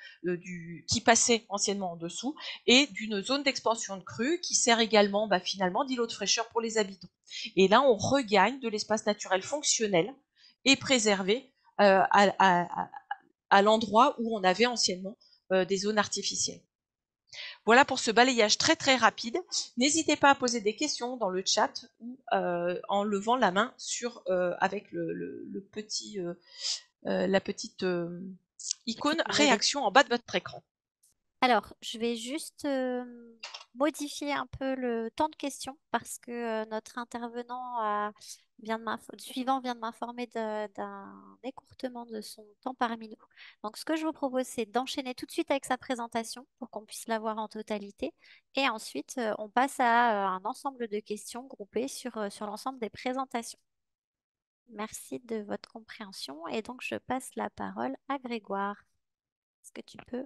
qui passait anciennement en dessous, et d'une zone d'expansion de crue qui sert également finalement d'îlot de fraîcheur pour les habitants. Et là on regagne de l'espace naturel fonctionnel et préservé à l'endroit où on avait anciennement des zones artificielles. Voilà pour ce balayage très très rapide. N'hésitez pas à poser des questions dans le chat ou en levant la main avec la petite icône réaction en bas de votre écran. Alors, je vais juste modifier un peu le temps de questions parce que notre intervenant suivant vient de m'informer d'un écourtement de son temps parmi nous. Donc, ce que je vous propose, c'est d'enchaîner tout de suite avec sa présentation pour qu'on puisse la voir en totalité. Et ensuite, on passe à un ensemble de questions groupées sur l'ensemble des présentations. Merci de votre compréhension. Et donc, je passe la parole à Grégoire. Est-ce que tu peux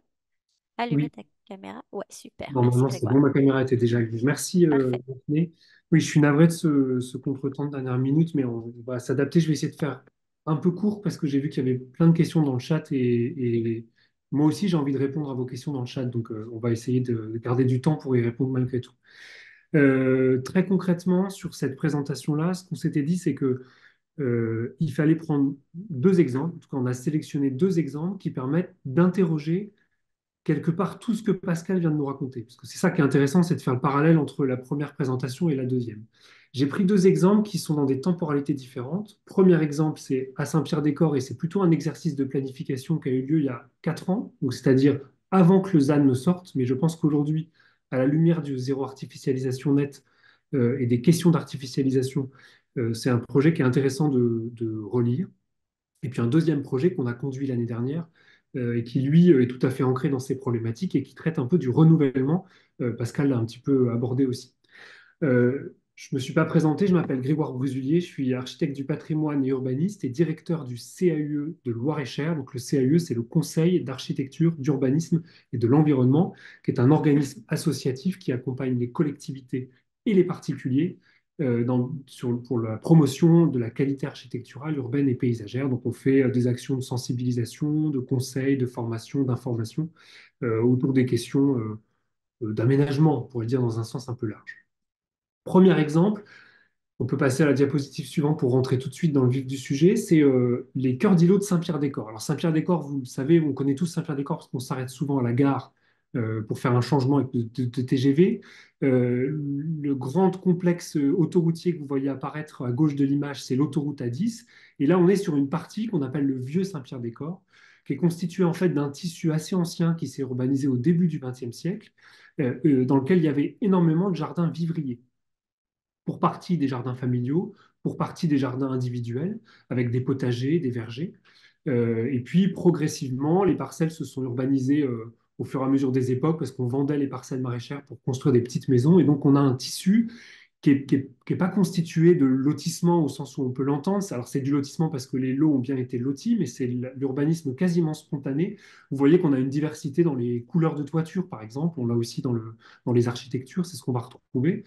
allumer Oui, ta caméra? Ouais, super. Merci normalement c'est Grégoire. bon, ma caméra était déjà allumée. Merci Parfait. Daphné. Oui, je suis navré de ce contretemps de dernière minute, mais on va s'adapter. Je vais essayer de faire un peu court parce que j'ai vu qu'il y avait plein de questions dans le chat et moi aussi j'ai envie de répondre à vos questions dans le chat, donc on va essayer de garder du temps pour y répondre malgré tout. Très concrètement, sur cette présentation-là, ce qu'on s'était dit, c'est que il fallait prendre deux exemples. En tout cas, on a sélectionné deux exemples qui permettent d'interroger quelque part tout ce que Pascal vient de nous raconter. Parce que c'est ça qui est intéressant, c'est de faire le parallèle entre la première présentation et la deuxième. J'ai pris deux exemples qui sont dans des temporalités différentes. Premier exemple, c'est à Saint-Pierre-des-Corps et c'est plutôt un exercice de planification qui a eu lieu il y a 4 ans, donc c'est-à-dire avant que le ZAN ne sorte. Mais je pense qu'aujourd'hui, à la lumière du zéro artificialisation net et des questions d'artificialisation, c'est un projet qui est intéressant de relire. Et puis un deuxième projet qu'on a conduit l'année dernière, et qui, lui, est tout à fait ancré dans ces problématiques et qui traite un peu du renouvellement. Pascal l'a un petit peu abordé aussi. Je ne me suis pas présenté, je m'appelle Grégoire Brusulier, je suis architecte du patrimoine et urbaniste et directeur du CAUE de Loire-et-Cher. Donc le CAUE, c'est le Conseil d'architecture, d'urbanisme et de l'environnement, qui est un organisme associatif qui accompagne les collectivités et les particuliers pour la promotion de la qualité architecturale, urbaine et paysagère. Donc on fait des actions de sensibilisation, de conseil, de formation, d'information autour des questions d'aménagement, on pourrait dire dans un sens un peu large. Premier exemple, on peut passer à la diapositive suivante pour rentrer tout de suite dans le vif du sujet, c'est les cœurs d'îlots de Saint-Pierre-des-Corps. Alors Saint-Pierre-des-Corps, vous le savez, on connaît tous Saint-Pierre-des-Corps parce qu'on s'arrête souvent à la gare pour faire un changement de TGV. Le grand complexe autoroutier que vous voyez apparaître à gauche de l'image, c'est l'autoroute A10. Et là, on est sur une partie qu'on appelle le vieux Saint-Pierre-des-Corps, qui est constitué en fait d'un tissu assez ancien qui s'est urbanisé au début du XXe siècle, dans lequel il y avait énormément de jardins vivriers pour partie des jardins familiaux, pour partie des jardins individuels, avec des potagers, des vergers. Et puis, progressivement, les parcelles se sont urbanisées au fur et à mesure des époques, parce qu'on vendait les parcelles maraîchères pour construire des petites maisons. Et donc, on a un tissu qui est pas constitué de lotissement au sens où on peut l'entendre. Alors, c'est du lotissement parce que les lots ont bien été lotis, mais c'est l'urbanisme quasiment spontané. Vous voyez qu'on a une diversité dans les couleurs de toiture, par exemple. On l'a aussi dans les architectures, c'est ce qu'on va retrouver.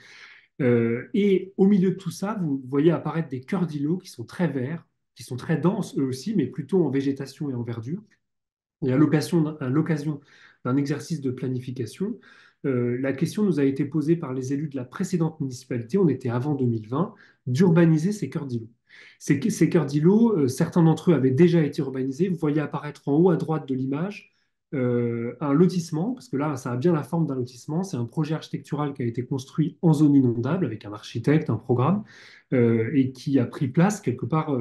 Et au milieu de tout ça, vous voyez apparaître des cœurs d'îlots qui sont très verts, qui sont très denses eux aussi, mais plutôt en végétation et en verdure. Et à l'occasion d'un exercice de planification, la question nous a été posée par les élus de la précédente municipalité, on était avant 2020, d'urbaniser ces cœurs d'îlots. Ces cœurs d'îlots, certains d'entre eux avaient déjà été urbanisés. Vous voyez apparaître en haut à droite de l'image un lotissement, parce que là, ça a bien la forme d'un lotissement. C'est un projet architectural qui a été construit en zone inondable avec un architecte, un programme, et qui a pris place quelque part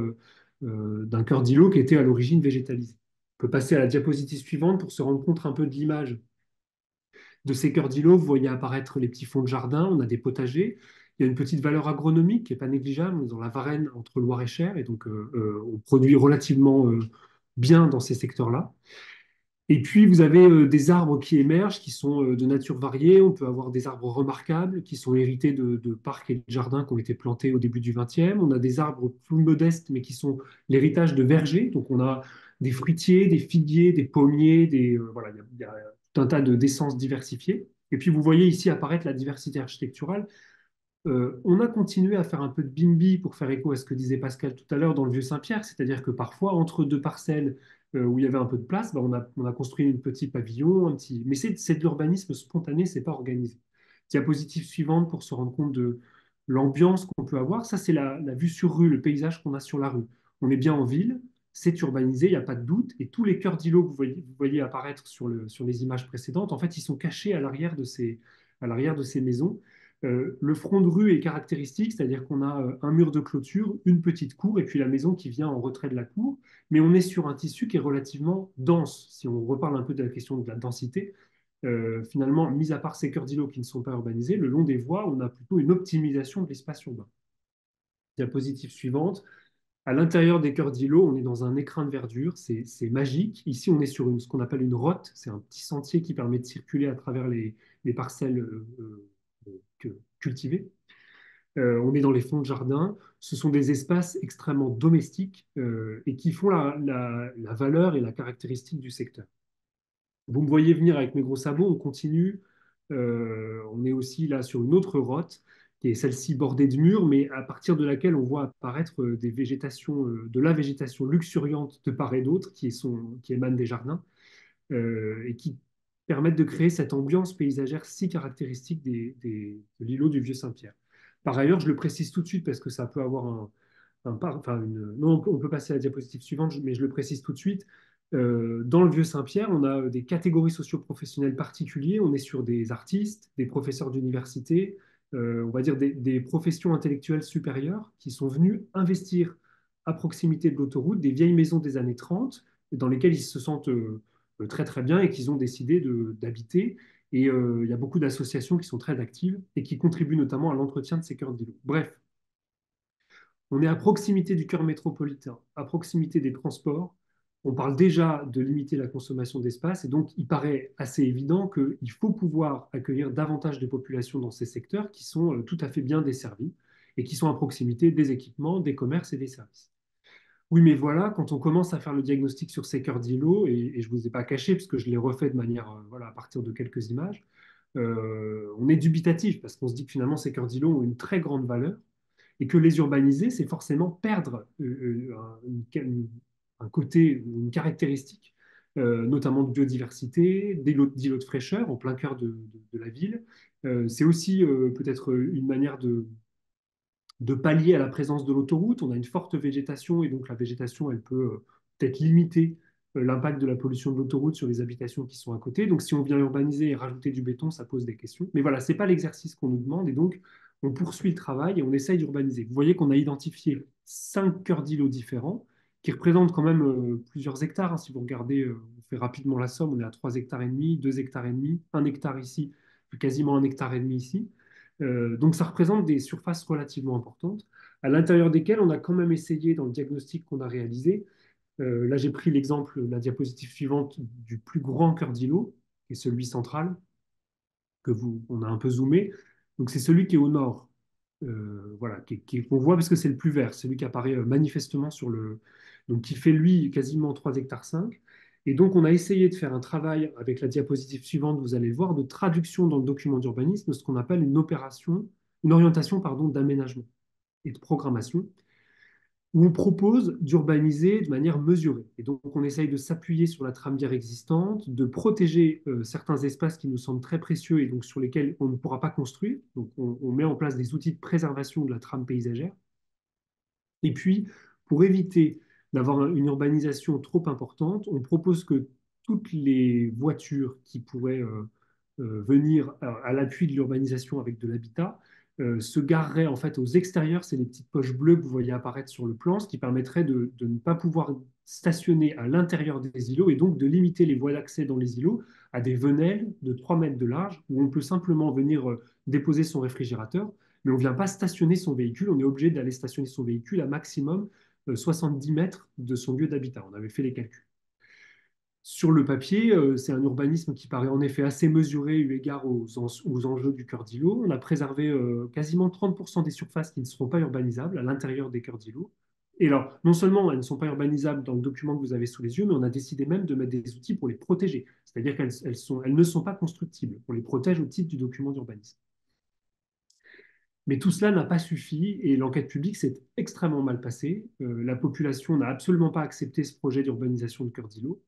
d'un cœur d'îlot qui était à l'origine végétalisé. On peut passer à la diapositive suivante pour se rendre compte un peu de l'image de ces cœurs d'îlots. Vous voyez apparaître les petits fonds de jardin, on a des potagers. Il y a une petite valeur agronomique qui n'est pas négligeable. On est dans la Varenne entre Loire et Cher, et donc on produit relativement bien dans ces secteurs-là. Et puis, vous avez des arbres qui émergent, qui sont de nature variée. On peut avoir des arbres remarquables, qui sont hérités de parcs et de jardins qui ont été plantés au début du XXe. On a des arbres plus modestes, mais qui sont l'héritage de vergers. Donc, on a des fruitiers, des figuiers, des pommiers, voilà, il y a tout un tas d'essences diversifiées. Et puis, vous voyez ici apparaître la diversité architecturale. On a continué à faire un peu de bimbi pour faire écho à ce que disait Pascal tout à l'heure dans le Vieux-Saint-Pierre, c'est-à-dire que parfois, entre deux parcelles où il y avait un peu de place, bah, on a construit un petit pavillon, mais c'est de l'urbanisme spontané, c'est pas organisé. Diapositive suivante pour se rendre compte de l'ambiance qu'on peut avoir. Ça, c'est la vue sur rue, le paysage qu'on a sur la rue. On est bien en ville, c'est urbanisé, il n'y a pas de doute, et tous les cœurs d'îlots que vous voyez apparaître sur les images précédentes, en fait, ils sont cachés à l'arrière de ces maisons. Le front de rue est caractéristique, c'est-à-dire qu'on a un mur de clôture, une petite cour et puis la maison qui vient en retrait de la cour. Mais on est sur un tissu qui est relativement dense. Si on reparle un peu de la question de la densité, finalement, mis à part ces cœurs d'îlots qui ne sont pas urbanisés, le long des voies, on a plutôt une optimisation de l'espace urbain. Diapositive suivante. À l'intérieur des cœurs d'îlots, on est dans un écrin de verdure, c'est magique. Ici, on est sur ce qu'on appelle une rote, c'est un petit sentier qui permet de circuler à travers les parcelles cultivées. On est dans les fonds de jardin. Ce sont des espaces extrêmement domestiques et qui font la valeur et la caractéristique du secteur. Vous me voyez venir avec mes gros sabots, on continue. On est aussi là sur une autre route, qui est celle-ci bordée de murs, mais à partir de laquelle on voit apparaître de la végétation luxuriante de part et d'autre, qui émane des jardins, et qui permettent de créer cette ambiance paysagère si caractéristique de l'îlot du Vieux-Saint-Pierre. Par ailleurs, je le précise tout de suite parce que ça peut avoir non, on peut passer à la diapositive suivante, mais je le précise tout de suite. Dans le Vieux-Saint-Pierre, on a des catégories socio-professionnelles particulières. On est sur des artistes, des professeurs d'université, on va dire des professions intellectuelles supérieures qui sont venus investir à proximité de l'autoroute des vieilles maisons des années 30 dans lesquelles ils se sentent très très bien et qu'ils ont décidé d'habiter. Et il y a beaucoup d'associations qui sont très actives et qui contribuent notamment à l'entretien de ces cœurs d'îlots. Bref, on est à proximité du cœur métropolitain, à proximité des transports, on parle déjà de limiter la consommation d'espace et donc il paraît assez évident qu'il faut pouvoir accueillir davantage de populations dans ces secteurs qui sont tout à fait bien desservis et qui sont à proximité des équipements, des commerces et des services. Oui, mais voilà, quand on commence à faire le diagnostic sur ces cœurs d'îlots, et je ne vous ai pas caché, parce que je l'ai refait de manière, voilà, à partir de quelques images, on est dubitatif, parce qu'on se dit que finalement, ces cœurs d'îlots ont une très grande valeur, et que les urbaniser, c'est forcément perdre un côté ou une caractéristique, notamment de biodiversité, d'îlots de fraîcheur en plein cœur de la ville. C'est aussi peut-être une manière de pallier à la présence de l'autoroute. On a une forte végétation et donc la végétation, elle peut peut-être limiter l'impact de la pollution de l'autoroute sur les habitations qui sont à côté. Donc si on vient urbaniser et rajouter du béton, ça pose des questions. Mais voilà, ce n'est pas l'exercice qu'on nous demande et donc on poursuit le travail et on essaye d'urbaniser. Vous voyez qu'on a identifié 5 cœurs d'îlots différents qui représentent quand même plusieurs hectares, hein. Si vous regardez, on fait rapidement la somme, on est à 3 hectares et demi, 2 hectares et demi, 1 hectare ici, quasiment 1 hectare et demi ici. Donc ça représente des surfaces relativement importantes, à l'intérieur desquelles on a quand même essayé, dans le diagnostic qu'on a réalisé, là j'ai pris l'exemple, la diapositive suivante, du plus grand cœur d'îlot, qui est celui central, on a un peu zoomé. Donc c'est celui qui est au nord, voilà, qu'on voit parce que c'est le plus vert, celui qui apparaît manifestement sur le... Donc qui fait lui quasiment 3 hectares 5. Et donc on a essayé de faire un travail avec la diapositive suivante, vous allez le voir, de traduction dans le document d'urbanisme, ce qu'on appelle une orientation pardon, d'aménagement et de programmation où on propose d'urbaniser de manière mesurée. Et donc, on essaye de s'appuyer sur la trame viaire existante, de protéger certains espaces qui nous semblent très précieux et donc sur lesquels on ne pourra pas construire. Donc, on met en place des outils de préservation de la trame paysagère. Et puis, pour éviter d'avoir une urbanisation trop importante, on propose que toutes les voitures qui pourraient venir à l'appui de l'urbanisation avec de l'habitat se gareraient en fait aux extérieurs. C'est les petites poches bleues que vous voyez apparaître sur le plan, ce qui permettrait de ne pas pouvoir stationner à l'intérieur des îlots et donc de limiter les voies d'accès dans les îlots à des venelles de 3 mètres de large où on peut simplement venir déposer son réfrigérateur, mais on ne vient pas stationner son véhicule, on est obligé d'aller stationner son véhicule à maximum 70 mètres de son lieu d'habitat. On avait fait les calculs. Sur le papier, c'est un urbanisme qui paraît en effet assez mesuré eu égard aux enjeux du cœur d'îlot. On a préservé quasiment 30% des surfaces qui ne seront pas urbanisables à l'intérieur des cœurs d'îlot. Et alors, non seulement elles ne sont pas urbanisables dans le document que vous avez sous les yeux, mais on a décidé même de mettre des outils pour les protéger. C'est-à-dire qu'elles ne sont pas constructibles. On les protège au titre du document d'urbanisme. Mais tout cela n'a pas suffi et l'enquête publique s'est extrêmement mal passée. La population n'a absolument pas accepté ce projet d'urbanisation de cœur d'îlot.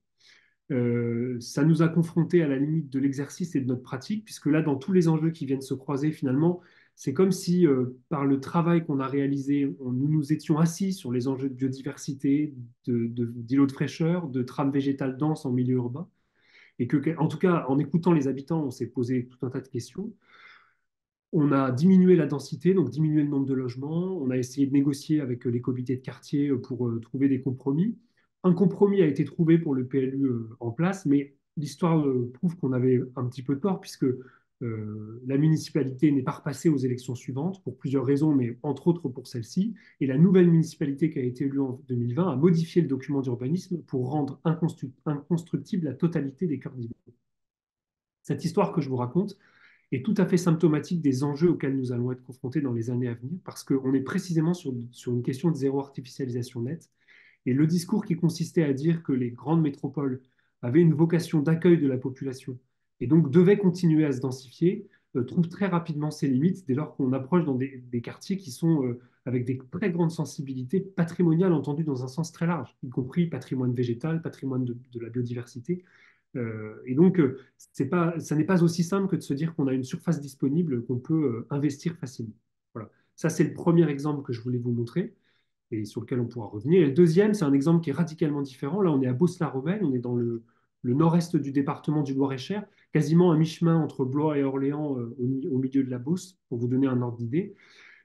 Ça nous a confrontés à la limite de l'exercice et de notre pratique, puisque là, dans tous les enjeux qui viennent se croiser, finalement, c'est comme si, par le travail qu'on a réalisé, nous nous étions assis sur les enjeux de biodiversité, d'îlots de fraîcheur, de trames végétales denses en milieu urbain, et que, en tout cas, en écoutant les habitants, on s'est posé tout un tas de questions. On a diminué la densité, donc diminué le nombre de logements. On a essayé de négocier avec les comités de quartier pour trouver des compromis. Un compromis a été trouvé pour le PLU en place, mais l'histoire prouve qu'on avait un petit peu tort, puisque la municipalité n'est pas repassée aux élections suivantes, pour plusieurs raisons, mais entre autres pour celle-ci. Et la nouvelle municipalité qui a été élue en 2020 a modifié le document d'urbanisme pour rendre inconstructible la totalité des cœurs d'îlot. Cette histoire que je vous raconte, est tout à fait symptomatique des enjeux auxquels nous allons être confrontés dans les années à venir, parce qu'on est précisément sur une question de zéro artificialisation nette. Et le discours qui consistait à dire que les grandes métropoles avaient une vocation d'accueil de la population et donc devaient continuer à se densifier, trouve très rapidement ses limites dès lors qu'on approche dans des quartiers qui sont avec des très grandes sensibilités patrimoniales, entendues dans un sens très large, y compris patrimoine végétal, patrimoine de la biodiversité. Et donc, ça n'est pas aussi simple que de se dire qu'on a une surface disponible qu'on peut investir facilement. Voilà. Ça, c'est le premier exemple que je voulais vous montrer et sur lequel on pourra revenir. Et le deuxième, c'est un exemple qui est radicalement différent. Là, on est à Beauce-la-Romaine, on est dans le nord-est du département du Loir-et-Cher, quasiment à mi-chemin entre Blois et Orléans, au milieu de la Beauce, pour vous donner un ordre d'idée.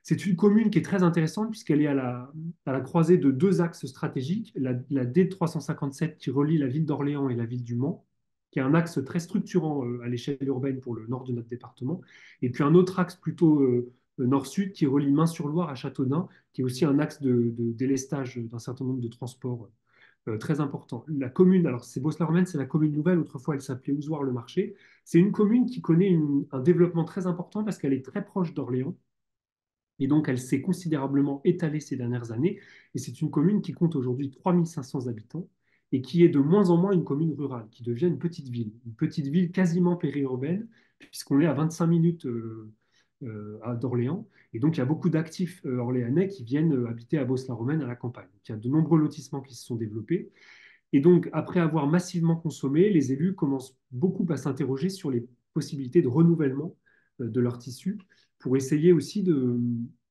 C'est une commune qui est très intéressante puisqu'elle est à la croisée de deux axes stratégiques, la D357 qui relie la ville d'Orléans et la ville du Mans, qui est un axe très structurant à l'échelle urbaine pour le nord de notre département, et puis un autre axe plutôt nord-sud qui relie Main-sur-Loire à Châteaudun, qui est aussi un axe de délestage d'un certain nombre de transports très important. La commune, alors c'est Beauce-la-Romaine, c'est la commune nouvelle, autrefois elle s'appelait Ozoir-le-Marché. C'est une commune qui connaît un développement très important parce qu'elle est très proche d'Orléans. Et donc, elle s'est considérablement étalée ces dernières années. Et c'est une commune qui compte aujourd'hui 3500 habitants et qui est de moins en moins une commune rurale, qui devient une petite ville quasiment périurbaine, puisqu'on est à 25 minutes d'Orléans. Et donc, il y a beaucoup d'actifs orléanais qui viennent habiter à Beauce-la-Romaine, à la campagne. Donc, il y a de nombreux lotissements qui se sont développés. Et donc, après avoir massivement consommé, les élus commencent beaucoup à s'interroger sur les possibilités de renouvellement de leur tissu pour essayer aussi de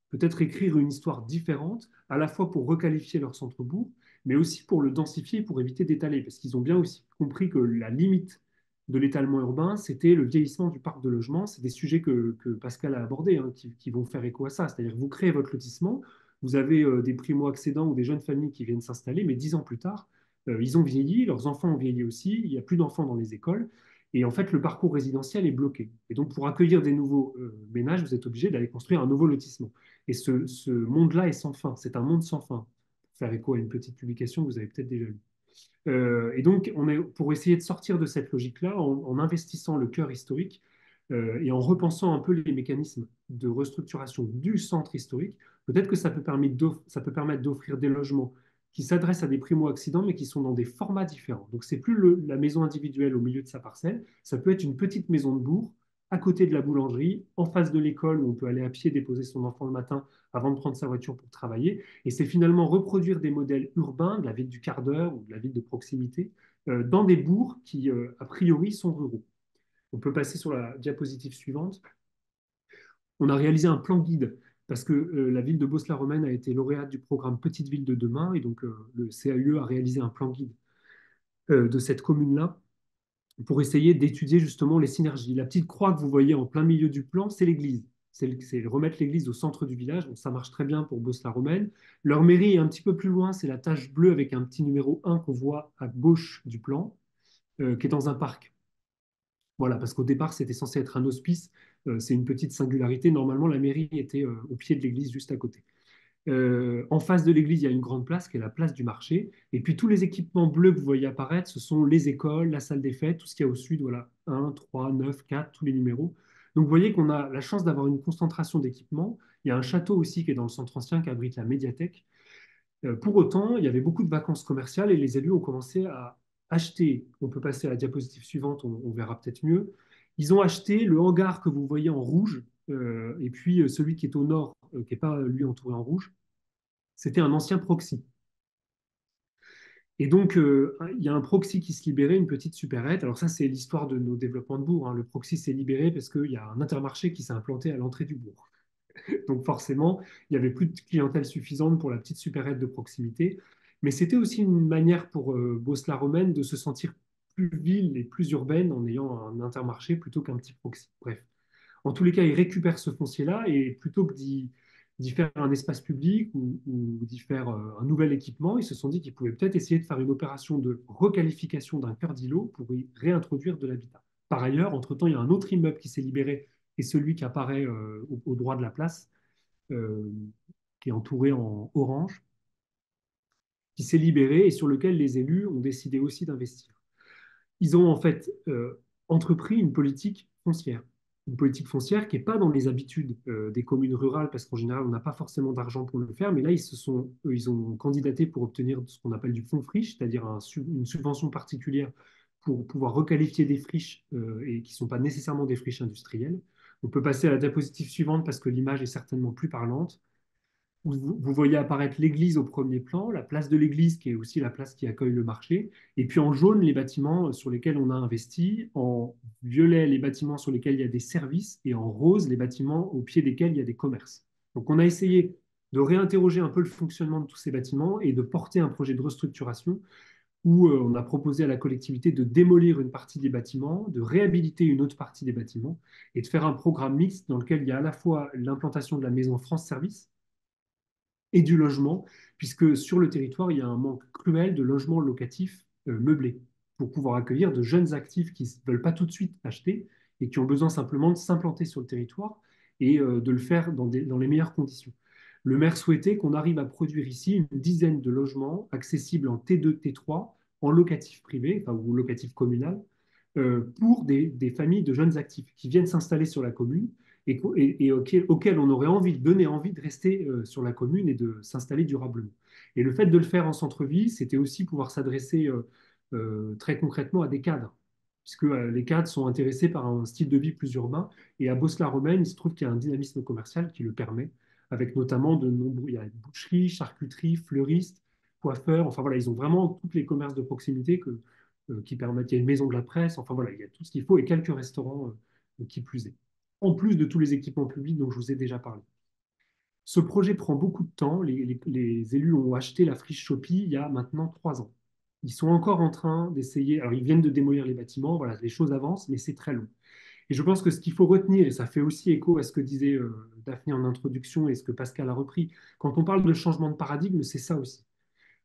peut-être écrire une histoire différente, à la fois pour requalifier leur centre-bourg, mais aussi pour le densifier, pour éviter d'étaler, parce qu'ils ont bien aussi compris que la limite de l'étalement urbain, c'était le vieillissement du parc de logement. C'est des sujets que Pascal a abordés, hein, qui vont faire écho à ça. C'est-à-dire que vous créez votre lotissement, vous avez des primo-accédants ou des jeunes familles qui viennent s'installer, mais 10 ans plus tard, ils ont vieilli, leurs enfants ont vieilli aussi, il n'y a plus d'enfants dans les écoles, et en fait, le parcours résidentiel est bloqué. Et donc, pour accueillir des nouveaux ménages, vous êtes obligé d'aller construire un nouveau lotissement. Et ce monde-là est sans fin, c'est un monde sans fin. Pour faire écho à une petite publication que vous avez peut-être déjà lue. Et donc, pour essayer de sortir de cette logique-là, en investissant le cœur historique et en repensant un peu les mécanismes de restructuration du centre historique, peut-être que ça peut permettre d'offrir des logements qui s'adressent à des primo-accidents, mais qui sont dans des formats différents. Donc, c'est plus la maison individuelle au milieu de sa parcelle, ça peut être une petite maison de bourg à côté de la boulangerie, en face de l'école où on peut aller à pied déposer son enfant le matin avant de prendre sa voiture pour travailler. Et c'est finalement reproduire des modèles urbains de la ville du quart d'heure ou de la ville de proximité dans des bourgs qui, a priori, sont ruraux. On peut passer sur la diapositive suivante. On a réalisé un plan guide parce que la ville de Beauce-la-Romaine a été lauréate du programme Petite Ville de demain et donc le CAUE a réalisé un plan guide de cette commune-là pour essayer d'étudier justement les synergies. La petite croix que vous voyez en plein milieu du plan, c'est l'église. C'est remettre l'église au centre du village. Donc ça marche très bien pour Beauce-la-Romaine. Leur mairie est un petit peu plus loin, c'est la tache bleue avec un petit numéro 1 qu'on voit à gauche du plan, qui est dans un parc. Voilà, parce qu'au départ, c'était censé être un hospice. C'est une petite singularité. Normalement, la mairie était au pied de l'église, juste à côté. En face de l'église, il y a une grande place qui est la place du marché. Et puis tous les équipements bleus que vous voyez apparaître, ce sont les écoles, la salle des fêtes, tout ce qu'il y a au sud, voilà, 1, 3, 9, 4, tous les numéros. Donc vous voyez qu'on a la chance d'avoir une concentration d'équipements. Il y a un château aussi qui est dans le centre ancien qui abrite la médiathèque. Pour autant, il y avait beaucoup de vacances commerciales et les élus ont commencé à acheter. On peut passer à la diapositive suivante, on verra peut-être mieux. Ils ont acheté le hangar que vous voyez en rouge et puis celui qui est au nord, qui n'est pas lui entouré en rouge. C'était un ancien proxy. Et donc, il y a un proxy qui se libérait, une petite supérette. Alors ça, c'est l'histoire de nos développements de bourg, hein. Le proxy s'est libéré parce qu'il y a un intermarché qui s'est implanté à l'entrée du bourg. Donc forcément, il n'y avait plus de clientèle suffisante pour la petite supérette de proximité. Mais c'était aussi une manière pour Beauce-la-Romaine de se sentir plus ville et plus urbaine en ayant un intermarché plutôt qu'un petit proxy. Bref. En tous les cas, ils récupèrent ce foncier-là et plutôt que d'y faire un espace public ou d'y faire un nouvel équipement, ils se sont dit qu'ils pouvaient peut-être essayer de faire une opération de requalification d'un cœur d'îlot pour y réintroduire de l'habitat. Par ailleurs, entre-temps, il y a un autre immeuble qui s'est libéré et celui qui apparaît au droit de la place, euh, qui est entouré en orange, qui s'est libéré et sur lequel les élus ont décidé aussi d'investir. Ils ont en fait entrepris une politique foncière. Une politique foncière qui n'est pas dans les habitudes des communes rurales, parce qu'en général, on n'a pas forcément d'argent pour le faire, mais là, ils ont candidaté pour obtenir ce qu'on appelle du fonds friche, c'est-à-dire une subvention particulière pour pouvoir requalifier des friches et qui ne sont pas nécessairement des friches industrielles. On peut passer à la diapositive suivante parce que l'image est certainement plus parlante. Vous voyez apparaître l'église au premier plan, la place de l'église qui est aussi la place qui accueille le marché, et puis en jaune les bâtiments sur lesquels on a investi, en violet les bâtiments sur lesquels il y a des services, et en rose les bâtiments au pied desquels il y a des commerces. Donc on a essayé de réinterroger un peu le fonctionnement de tous ces bâtiments et de porter un projet de restructuration où on a proposé à la collectivité de démolir une partie des bâtiments, de réhabiliter une autre partie des bâtiments, et de faire un programme mixte dans lequel il y a à la fois l'implantation de la maison France Service, et du logement, puisque sur le territoire, il y a un manque cruel de logements locatifs meublés pour pouvoir accueillir de jeunes actifs qui ne veulent pas tout de suite acheter et qui ont besoin simplement de s'implanter sur le territoire et de le faire dans les meilleures conditions. Le maire souhaitait qu'on arrive à produire ici une dizaine de logements accessibles en T2, T3, en locatif privé, enfin, ou locatif communal, pour des familles de jeunes actifs qui viennent s'installer sur la commune et auxquels on aurait envie de donner envie de rester sur la commune et de s'installer durablement. Et le fait de le faire en centre-ville, c'était aussi pouvoir s'adresser très concrètement à des cadres, puisque les cadres sont intéressés par un style de vie plus urbain. Et à Beauce-la-Romaine, il se trouve qu'il y a un dynamisme commercial qui le permet, avec notamment de nombreux, il y a boucherie, charcuterie, fleuriste, coiffeur, enfin voilà, ils ont vraiment tous les commerces de proximité qui permettent, il y a une maison de la presse, enfin voilà, il y a tout ce qu'il faut et quelques restaurants qui plus est. En plus de tous les équipements publics dont je vous ai déjà parlé. Ce projet prend beaucoup de temps. Les élus ont acheté la friche Shopee il y a maintenant 3 ans. Ils sont encore en train d'essayer. Alors, ils viennent de démolir les bâtiments. Voilà, les choses avancent, mais c'est très long. Et je pense que ce qu'il faut retenir, et ça fait aussi écho à ce que disait Daphné en introduction et ce que Pascal a repris, quand on parle de changement de paradigme, c'est ça aussi.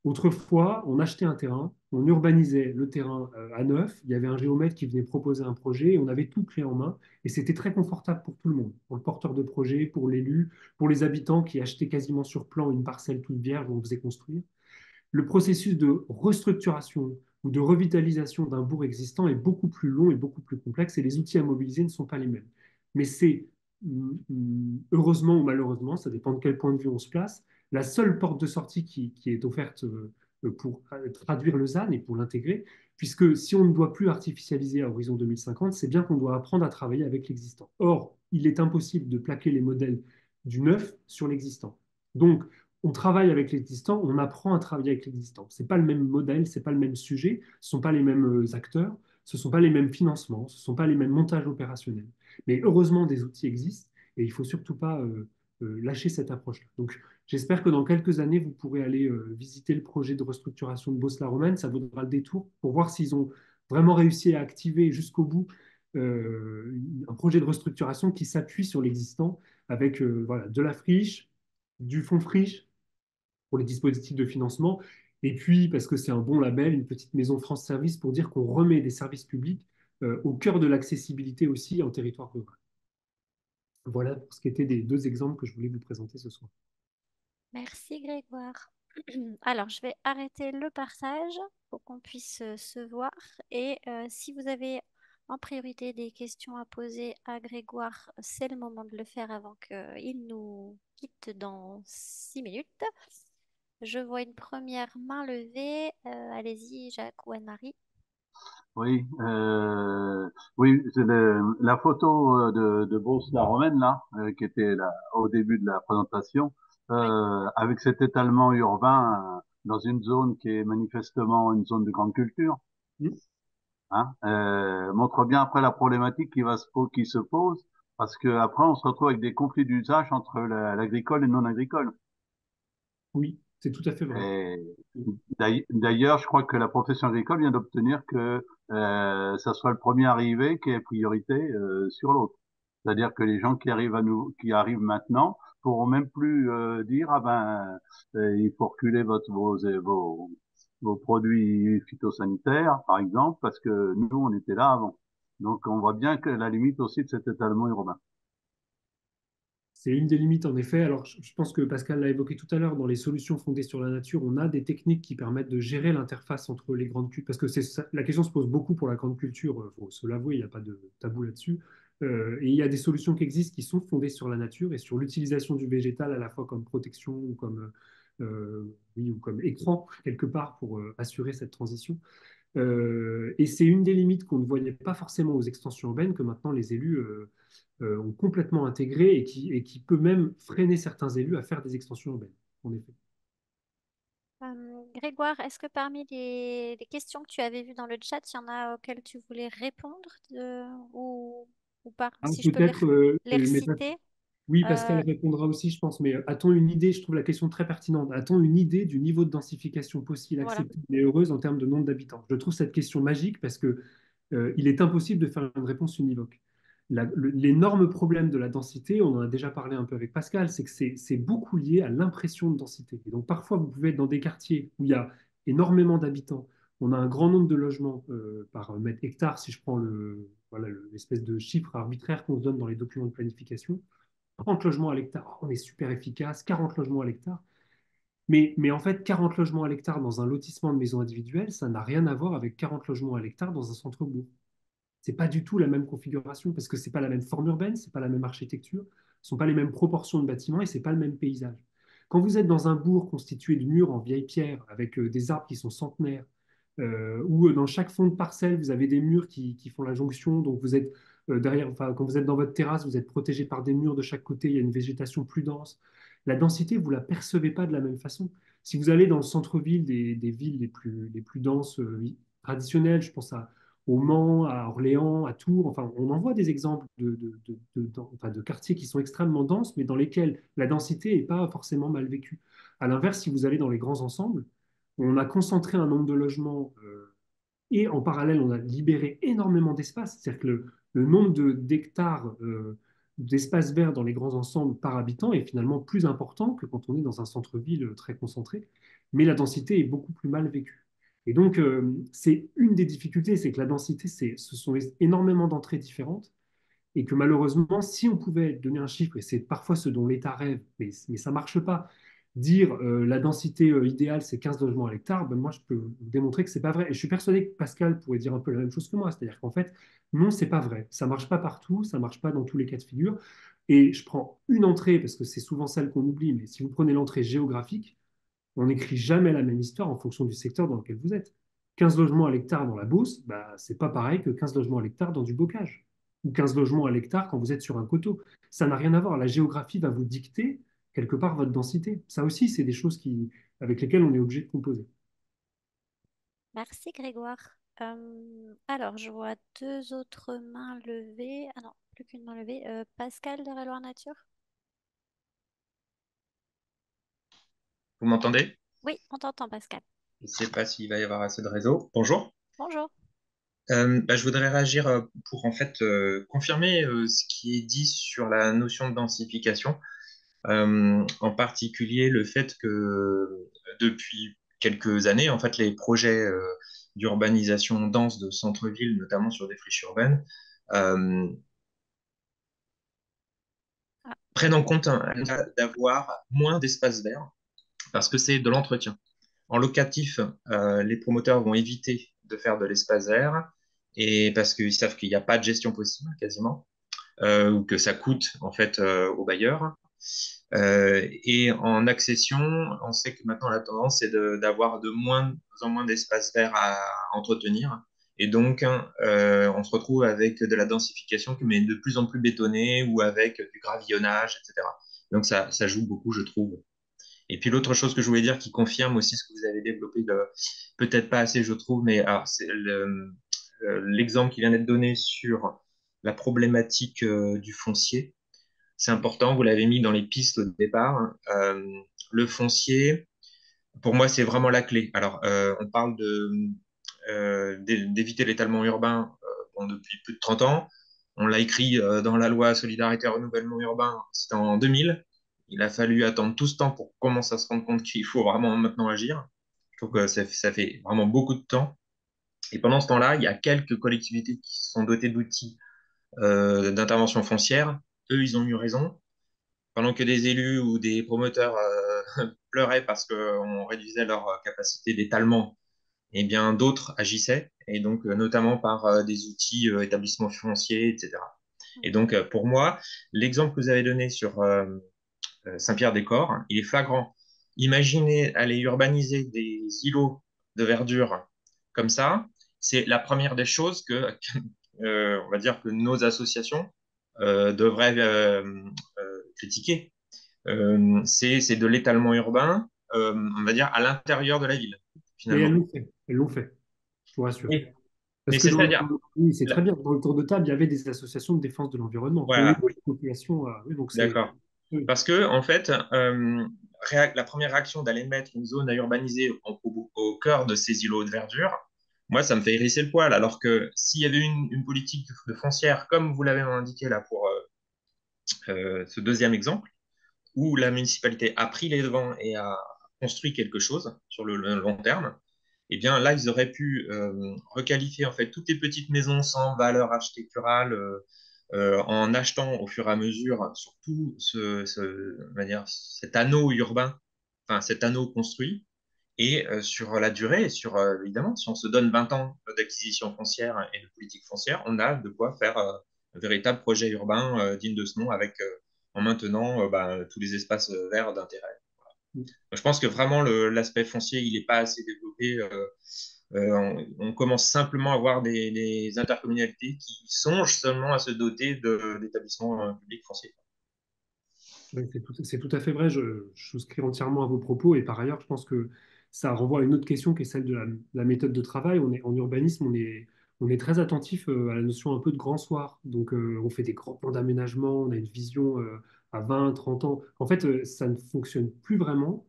Autrefois, on achetait un terrain, on urbanisait le terrain à neuf, il y avait un géomètre qui venait proposer un projet, et on avait tout clé en main, et c'était très confortable pour tout le monde, pour le porteur de projet, pour l'élu, pour les habitants qui achetaient quasiment sur plan une parcelle toute vierge où on faisait construire. Le processus de restructuration ou de revitalisation d'un bourg existant est beaucoup plus long et beaucoup plus complexe, et les outils à mobiliser ne sont pas les mêmes. Mais c'est, heureusement ou malheureusement, ça dépend de quel point de vue on se place, la seule porte de sortie qui est offerte pour traduire le ZAN et pour l'intégrer, puisque si on ne doit plus artificialiser à horizon 2050, c'est bien qu'on doit apprendre à travailler avec l'existant. Or, il est impossible de plaquer les modèles du neuf sur l'existant. Donc, on travaille avec l'existant, on apprend à travailler avec l'existant. Ce n'est pas le même modèle, ce n'est pas le même sujet, ce ne sont pas les mêmes acteurs, ce ne sont pas les mêmes financements, ce ne sont pas les mêmes montages opérationnels. Mais heureusement, des outils existent et il ne faut surtout pas lâcher cette approche-là. Donc, j'espère que dans quelques années, vous pourrez aller visiter le projet de restructuration de Beauce-la-Romaine. Ça vaudra le détour pour voir s'ils ont vraiment réussi à activer jusqu'au bout un projet de restructuration qui s'appuie sur l'existant avec voilà, de la friche, du fonds friche pour les dispositifs de financement. Et puis, parce que c'est un bon label, une petite maison France Service pour dire qu'on remet des services publics au cœur de l'accessibilité aussi en territoire rural. Voilà pour ce qui était des deux exemples que je voulais vous présenter ce soir. Merci Grégoire. Alors, je vais arrêter le partage pour qu'on puisse se voir. Et si vous avez en priorité des questions à poser à Grégoire, c'est le moment de le faire avant qu'il nous quitte dans 6 minutes. Je vois une première main levée. Allez-y, Jacques ou Anne-Marie. Oui, oui, c'est la photo de Beauce-la-Romaine là, qui était là au début de la présentation, Oui. avec cet étalement urbain dans une zone qui est manifestement une zone de grande culture, Mm. hein, montre bien après la problématique qui se pose, parce que après on se retrouve avec des conflits d'usage entre l'agricole et le non agricole. Oui, c'est tout à fait vrai. Et d'ailleurs, je crois que la profession agricole vient d'obtenir que ça soit le premier arrivé qui ait priorité sur l'autre. C'est-à-dire que les gens qui arrivent qui arrivent maintenant pourront même plus dire ah ben il faut reculer vos produits phytosanitaires, par exemple, parce que nous on était là avant. Donc on voit bien que la limite aussi de cet étalement urbain. C'est une des limites, en effet. Alors, je pense que Pascal l'a évoqué tout à l'heure, dans les solutions fondées sur la nature, on a des techniques qui permettent de gérer l'interface entre les grandes cultures. Parce que la question se pose beaucoup pour la grande culture, il faut se l'avouer, il n'y a pas de tabou là-dessus. Et il y a des solutions qui existent qui sont fondées sur la nature et sur l'utilisation du végétal à la fois comme protection oui, ou comme écran, quelque part, pour assurer cette transition. Et c'est une des limites qu'on ne voyait pas forcément aux extensions urbaines que maintenant les élus ont complètement intégré et qui peut même freiner certains élus à faire des extensions urbaines, en effet. Grégoire, est-ce que parmi les questions que tu avais vues dans le chat, il y en a auxquelles tu voulais répondre ou pas? Ah, Si je peux peut-être, les reciter. oui, Pascal Euh, répondra aussi, je pense, mais a-t-on une idée, je trouve la question très pertinente, a-t-on une idée du niveau de densification possible, voilà. acceptable et heureuse en termes de nombre d'habitants? Je trouve cette question magique parce que il est impossible de faire une réponse univoque. L'énorme problème de la densité, on en a déjà parlé un peu avec Pascal, c'est que c'est beaucoup lié à l'impression de densité. Et donc parfois, vous pouvez être dans des quartiers où il y a énormément d'habitants, on a un grand nombre de logements par mètre hectare, si je prends voilà, l'espèce de chiffre arbitraire qu'on se donne dans les documents de planification. 30 logements à l'hectare, oh, on est super efficace, 40 logements à l'hectare. Mais en fait, 40 logements à l'hectare dans un lotissement de maisons individuelles, ça n'a rien à voir avec 40 logements à l'hectare dans un centre-bourg. C'est pas du tout la même configuration parce que c'est pas la même forme urbaine, c'est pas la même architecture, ce sont pas les mêmes proportions de bâtiments et c'est pas le même paysage. Quand vous êtes dans un bourg constitué de murs en vieille pierre avec des arbres qui sont centenaires, où dans chaque fond de parcelle vous avez des murs qui font la jonction, donc vous êtes derrière, enfin, quand vous êtes dans votre terrasse, vous êtes protégé par des murs de chaque côté, il y a une végétation plus dense. La densité, vous la percevez pas de la même façon. Si vous allez dans le centre-ville des villes les plus denses traditionnelles, je pense au Mans, à Orléans, à Tours. Enfin, on en voit des exemples enfin, de quartiers qui sont extrêmement denses, mais dans lesquels la densité n'est pas forcément mal vécue. À l'inverse, si vous allez dans les grands ensembles, on a concentré un nombre de logements et en parallèle, on a libéré énormément d'espace. C'est-à-dire que le nombre d'hectares d'espace vert dans les grands ensembles par habitant est finalement plus important que quand on est dans un centre-ville très concentré, mais la densité est beaucoup plus mal vécue. Et donc, c'est une des difficultés, c'est que la densité, ce sont énormément d'entrées différentes et que malheureusement, si on pouvait donner un chiffre, et c'est parfois ce dont l'État rêve, mais ça ne marche pas, dire la densité idéale, c'est 15 logements à l'hectare, ben moi, je peux vous démontrer que ce n'est pas vrai. Et je suis persuadé que Pascal pourrait dire un peu la même chose que moi, c'est-à-dire qu'en fait, non, ce n'est pas vrai. Ça ne marche pas partout, ça ne marche pas dans tous les cas de figure. Et je prends une entrée, parce que c'est souvent celle qu'on oublie, mais si vous prenez l'entrée géographique, on n'écrit jamais la même histoire en fonction du secteur dans lequel vous êtes. 15 logements à l'hectare dans la Beauce, bah, c'est pas pareil que 15 logements à l'hectare dans du bocage. Ou 15 logements à l'hectare quand vous êtes sur un coteau. Ça n'a rien à voir. La géographie va vous dicter quelque part votre densité. Ça aussi, c'est des choses avec lesquelles on est obligé de composer. Merci Grégoire. Alors, je vois deux autres mains levées. Ah non, plus qu'une main levée. Pascal de Réloir Nature? Vous m'entendez? Oui, on t'entend Pascal. Je ne sais pas s'il va y avoir assez de réseau. Bonjour. Bonjour. Je voudrais réagir pour en fait confirmer ce qui est dit sur la notion de densification, en particulier le fait que depuis quelques années, en fait, les projets d'urbanisation dense de centre-ville, notamment sur des friches urbaines, euh, Ah, prennent en compte d'avoir moins d'espaces verts parce que c'est de l'entretien. En locatif, les promoteurs vont éviter de faire de l'espace vert et parce qu'ils savent qu'il n'y a pas de gestion possible quasiment ou que ça coûte en fait aux bailleurs. Et en accession, on sait que maintenant la tendance c'est d'avoir de moins en moins d'espace vert à entretenir. Et donc, on se retrouve avec de la densification, mais de plus en plus bétonnée ou avec du gravillonnage, etc. Donc, ça joue beaucoup, je trouve. Et puis l'autre chose que je voulais dire qui confirme aussi ce que vous avez développé, peut-être pas assez, je trouve, mais alors, c'est l'exemple qui vient d'être donné sur la problématique du foncier. C'est important, vous l'avez mis dans les pistes au départ, hein. Le foncier, pour moi, c'est vraiment la clé. Alors, on parle d'éviter l'étalement urbain bon, depuis plus de 30 ans. On l'a écrit dans la loi Solidarité et Renouvellement Urbain, c'était en 2000. Il a fallu attendre tout ce temps pour commencer à se rendre compte qu'il faut vraiment maintenant agir. Je trouve que ça fait vraiment beaucoup de temps. Et pendant ce temps-là, il y a quelques collectivités qui se sont dotées d'outils d'intervention foncière. Eux, ils ont eu raison. Pendant que des élus ou des promoteurs pleuraient parce qu'on réduisait leur capacité d'étalement, eh bien d'autres agissaient, et donc notamment par des outils établissements fonciers, etc. Et donc pour moi, l'exemple que vous avez donné sur Saint-Pierre-des-Corps, il est flagrant. Imaginez aller urbaniser des îlots de verdure comme ça, c'est la première des choses que, on va dire que nos associations devraient critiquer. C'est de l'étalement urbain, on va dire, à l'intérieur de la ville, Mais elles finalement. l'ont fait. Elles l'ont fait, je vous rassure. Et, Parce mais que c'est-à-dire, oui, c'est très bien. Dans le tour de table, il y avait des associations de défense de l'environnement qui ont aidé voilà, la population. Oui, donc c'est. d'accord. Oui. Parce que, en fait, la première action d'aller mettre une zone à urbaniser au cœur de ces îlots de verdure, moi, ça me fait hérisser le poil. Alors que s'il y avait une politique de foncière, comme vous l'avez indiqué là pour ce deuxième exemple, où la municipalité a pris les devants et a construit quelque chose sur le long terme, eh bien là, ils auraient pu requalifier en fait toutes les petites maisons sans valeur architecturale en achetant au fur et à mesure surtout on va dire, cet anneau urbain, enfin cet anneau construit, et sur la durée, évidemment, si on se donne 20 ans d'acquisition foncière et de politique foncière, on a de quoi faire un véritable projet urbain digne de ce nom en maintenant tous les espaces verts d'intérêt. Je pense que vraiment l'aspect foncier, il n'est pas assez développé. On commence simplement à voir des intercommunalités qui songent seulement à se doter d'établissements publics fonciers. Oui, c'est tout à fait vrai, je souscris entièrement à vos propos et par ailleurs, je pense que ça renvoie à une autre question qui est celle de la méthode de travail. En urbanisme, on est très attentif à la notion un peu de grand soir. Donc, on fait des grands plans d'aménagement, on a une vision à 20, 30 ans. En fait, ça ne fonctionne plus vraiment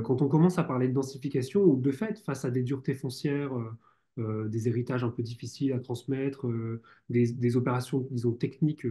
quand on commence à parler de densification ou de fait, face à des duretés foncières, des héritages un peu difficiles à transmettre, des opérations, disons, techniques.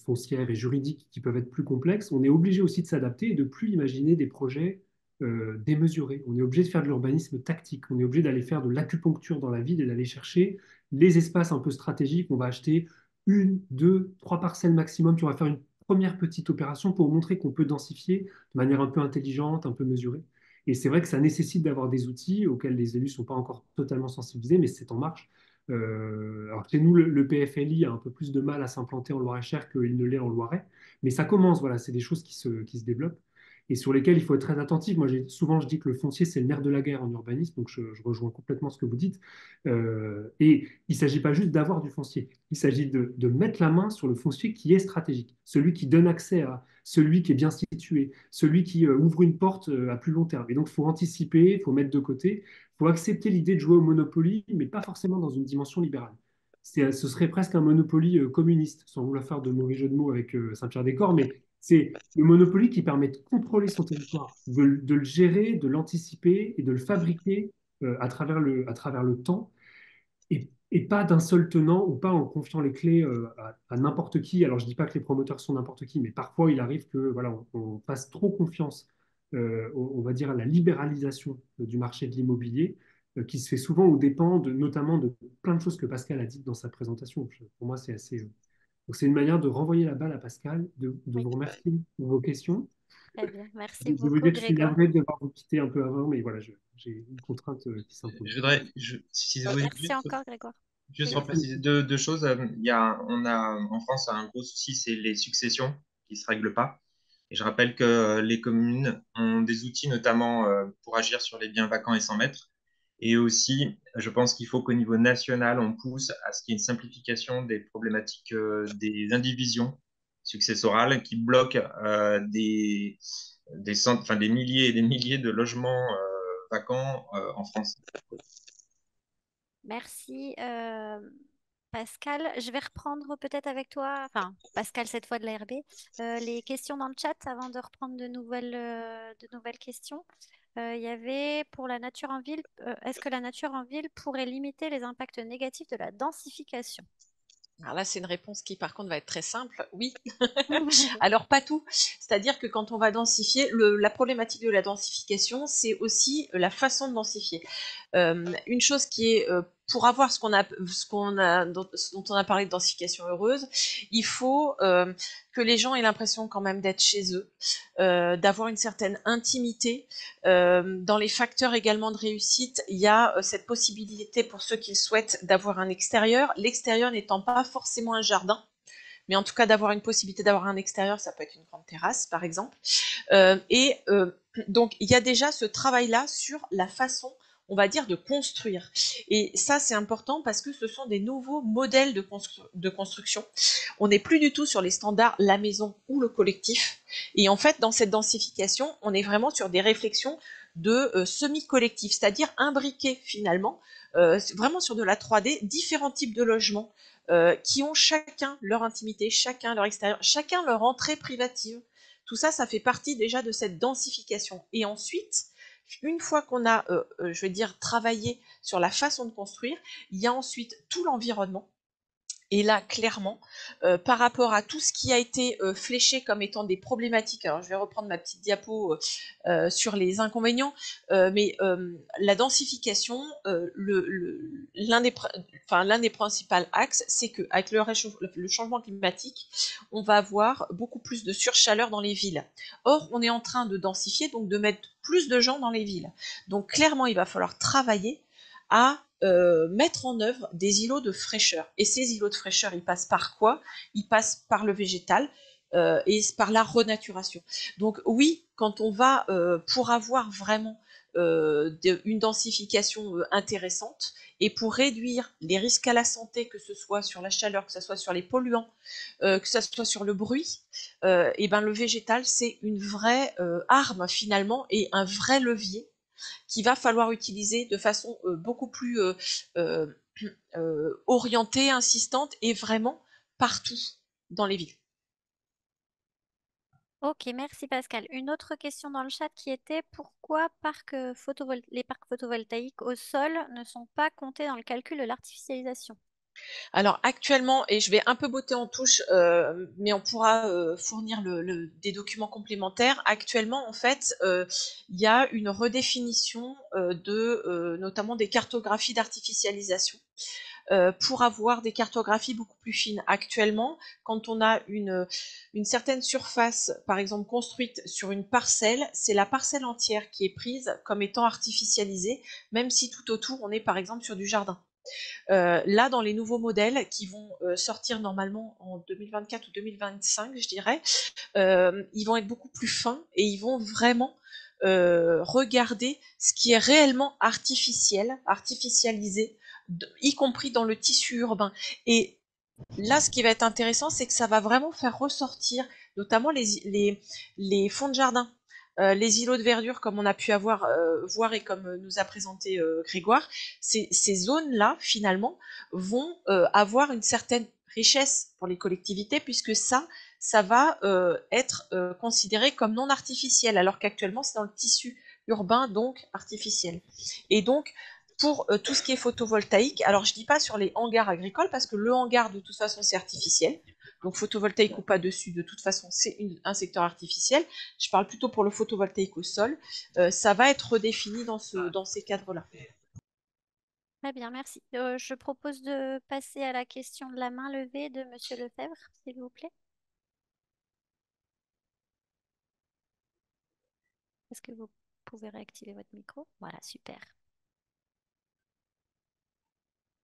Foncières et juridiques qui peuvent être plus complexes, on est obligé aussi de s'adapter et de plus imaginer des projets démesurés. On est obligé de faire de l'urbanisme tactique. On est obligé d'aller faire de l'acupuncture dans la ville et d'aller chercher les espaces un peu stratégiques. On va acheter une, deux, trois parcelles maximum. Puis on va faire une première petite opération pour montrer qu'on peut densifier de manière un peu intelligente, un peu mesurée. Et c'est vrai que ça nécessite d'avoir des outils auxquels les élus ne sont pas encore totalement sensibilisés, mais c'est en marche. Alors chez nous, le PFLI a un peu plus de mal à s'implanter en Loir-et-Cher qu'il ne l'est en Loiret, mais ça commence, voilà, c'est des choses qui se développent et sur lesquelles il faut être très attentif. Moi, souvent, je dis que le foncier, c'est le nerf de la guerre en urbanisme, donc je rejoins complètement ce que vous dites. Et il ne s'agit pas juste d'avoir du foncier, il s'agit de mettre la main sur le foncier qui est stratégique, celui qui donne accès à, celui qui est bien situé, celui qui ouvre une porte à plus long terme. Et donc, il faut anticiper, il faut mettre de côté, il faut accepter l'idée de jouer au Monopoly, mais pas forcément dans une dimension libérale. Ce serait presque un Monopoly communiste, sans vouloir faire de mauvais jeu de mots avec Saint-Pierre-des-Corps, mais c'est le Monopoly qui permet de contrôler son territoire, de le gérer, de l'anticiper et de le fabriquer à travers le temps et pas d'un seul tenant ou pas en confiant les clés à n'importe qui. Alors, je ne dis pas que les promoteurs sont n'importe qui, mais parfois, il arrive que voilà, on fasse trop confiance, on va dire, à la libéralisation du marché de l'immobilier, qui se fait souvent aux dépens notamment de plein de choses que Pascal a dites dans sa présentation. Pour moi, c'est assez. Donc, c'est une manière de renvoyer la balle à Pascal, de Oui, vous remercier pour vos questions. très bien. Merci De vous beaucoup, dire que je suis Grégoire. navré de devoir vous quitter un peu avant, mais voilà, j'ai une contrainte qui s'impose. Si vous voulez Merci encore, Grégoire. juste Oui. repréciser deux choses. On a en France un gros souci, c'est les successions qui se règlent pas. Et je rappelle que les communes ont des outils notamment pour agir sur les biens vacants et sans maître. Et aussi, je pense qu'il faut qu'au niveau national, on pousse à ce qu'il y ait une simplification des problématiques des indivisions successorales qui bloquent des milliers et des milliers de logements vacants en France. Merci, Pascal. Je vais reprendre peut-être avec toi, enfin, Pascal cette fois de l'ARB, les questions dans le chat avant de reprendre de nouvelles questions. Il y avait pour la nature en ville, est-ce que la nature en ville pourrait limiter les impacts négatifs de la densification? Alors là, c'est une réponse qui, par contre, va être très simple. Oui. Alors, pas tout. C'est-à-dire que quand on va densifier, la problématique de la densification, c'est aussi la façon de densifier. Une chose qui est, pour avoir ce dont on a parlé de densification heureuse, il faut que les gens aient l'impression quand même d'être chez eux, d'avoir une certaine intimité. Dans les facteurs également de réussite, il y a cette possibilité pour ceux qui le souhaitent d'avoir un extérieur. L'extérieur n'étant pas forcément un jardin, mais en tout cas d'avoir une possibilité d'avoir un extérieur, ça peut être une grande terrasse par exemple. Donc il y a déjà ce travail-là sur la façon, on va dire, de construire. Et ça, c'est important parce que ce sont des nouveaux modèles de construction. On n'est plus du tout sur les standards la maison ou le collectif. Et en fait, dans cette densification, on est vraiment sur des réflexions de semi-collectif, c'est-à-dire imbriquer finalement, vraiment sur de la 3D, différents types de logements qui ont chacun leur intimité, chacun leur extérieur, chacun leur entrée privative. Tout ça, ça fait partie déjà de cette densification. Et ensuite, une fois qu'on a, je vais dire, travaillé sur la façon de construire, il y a ensuite tout l'environnement Et là, clairement, par rapport à tout ce qui a été fléché comme étant des problématiques, alors je vais reprendre ma petite diapo sur les inconvénients, mais la densification, l'un des principaux axes, c'est qu'avec le changement climatique, on va avoir beaucoup plus de surchaleur dans les villes. Or, on est en train de densifier, donc de mettre plus de gens dans les villes. Donc clairement, il va falloir travailler à mettre en œuvre des îlots de fraîcheur. Et ces îlots de fraîcheur, ils passent par quoi? Ils passent par le végétal et par la renaturation. Donc oui, quand on va, pour avoir vraiment une densification intéressante et pour réduire les risques à la santé, que ce soit sur la chaleur, que ce soit sur les polluants, que ce soit sur le bruit, et ben le végétal, c'est une vraie arme finalement et un vrai levier qu'il va falloir utiliser de façon beaucoup plus euh, orientée, insistante et vraiment partout dans les villes. Ok, merci Pascal. Une autre question dans le chat qui était pourquoi les parcs photovoltaïques au sol ne sont pas comptés dans le calcul de l'artificialisation? Alors actuellement, et je vais un peu botter en touche, mais on pourra fournir des documents complémentaires. Actuellement, en fait, il y a une redéfinition notamment des cartographies d'artificialisation. Pour avoir des cartographies beaucoup plus fines. Actuellement, quand on a une certaine surface, par exemple construite sur une parcelle, c'est la parcelle entière qui est prise comme étant artificialisée, même si tout autour on est par exemple sur du jardin. Là, dans les nouveaux modèles qui vont sortir normalement en 2024 ou 2025, je dirais, ils vont être beaucoup plus fins et ils vont vraiment regarder ce qui est réellement artificiel, artificialisé, y compris dans le tissu urbain. Et là, ce qui va être intéressant, c'est que ça va vraiment faire ressortir notamment les fonds de jardin, les îlots de verdure comme on a pu voir et comme nous a présenté Grégoire. Ces zones-là, finalement, vont avoir une certaine richesse pour les collectivités puisque ça va être considéré comme non artificiel, alors qu'actuellement c'est dans le tissu urbain, donc artificiel. Et donc, pour tout ce qui est photovoltaïque, alors je dis pas sur les hangars agricoles, parce que le hangar, de toute façon, c'est artificiel. Donc photovoltaïque ou pas dessus, de toute façon, c'est un secteur artificiel. Je parle plutôt pour le photovoltaïque au sol. Ça va être redéfini dans ces cadres-là. Très bien, merci. Je propose de passer à la question de la main levée de Monsieur Lefebvre, s'il vous plaît. Est-ce que vous pouvez réactiver votre micro? Voilà, super.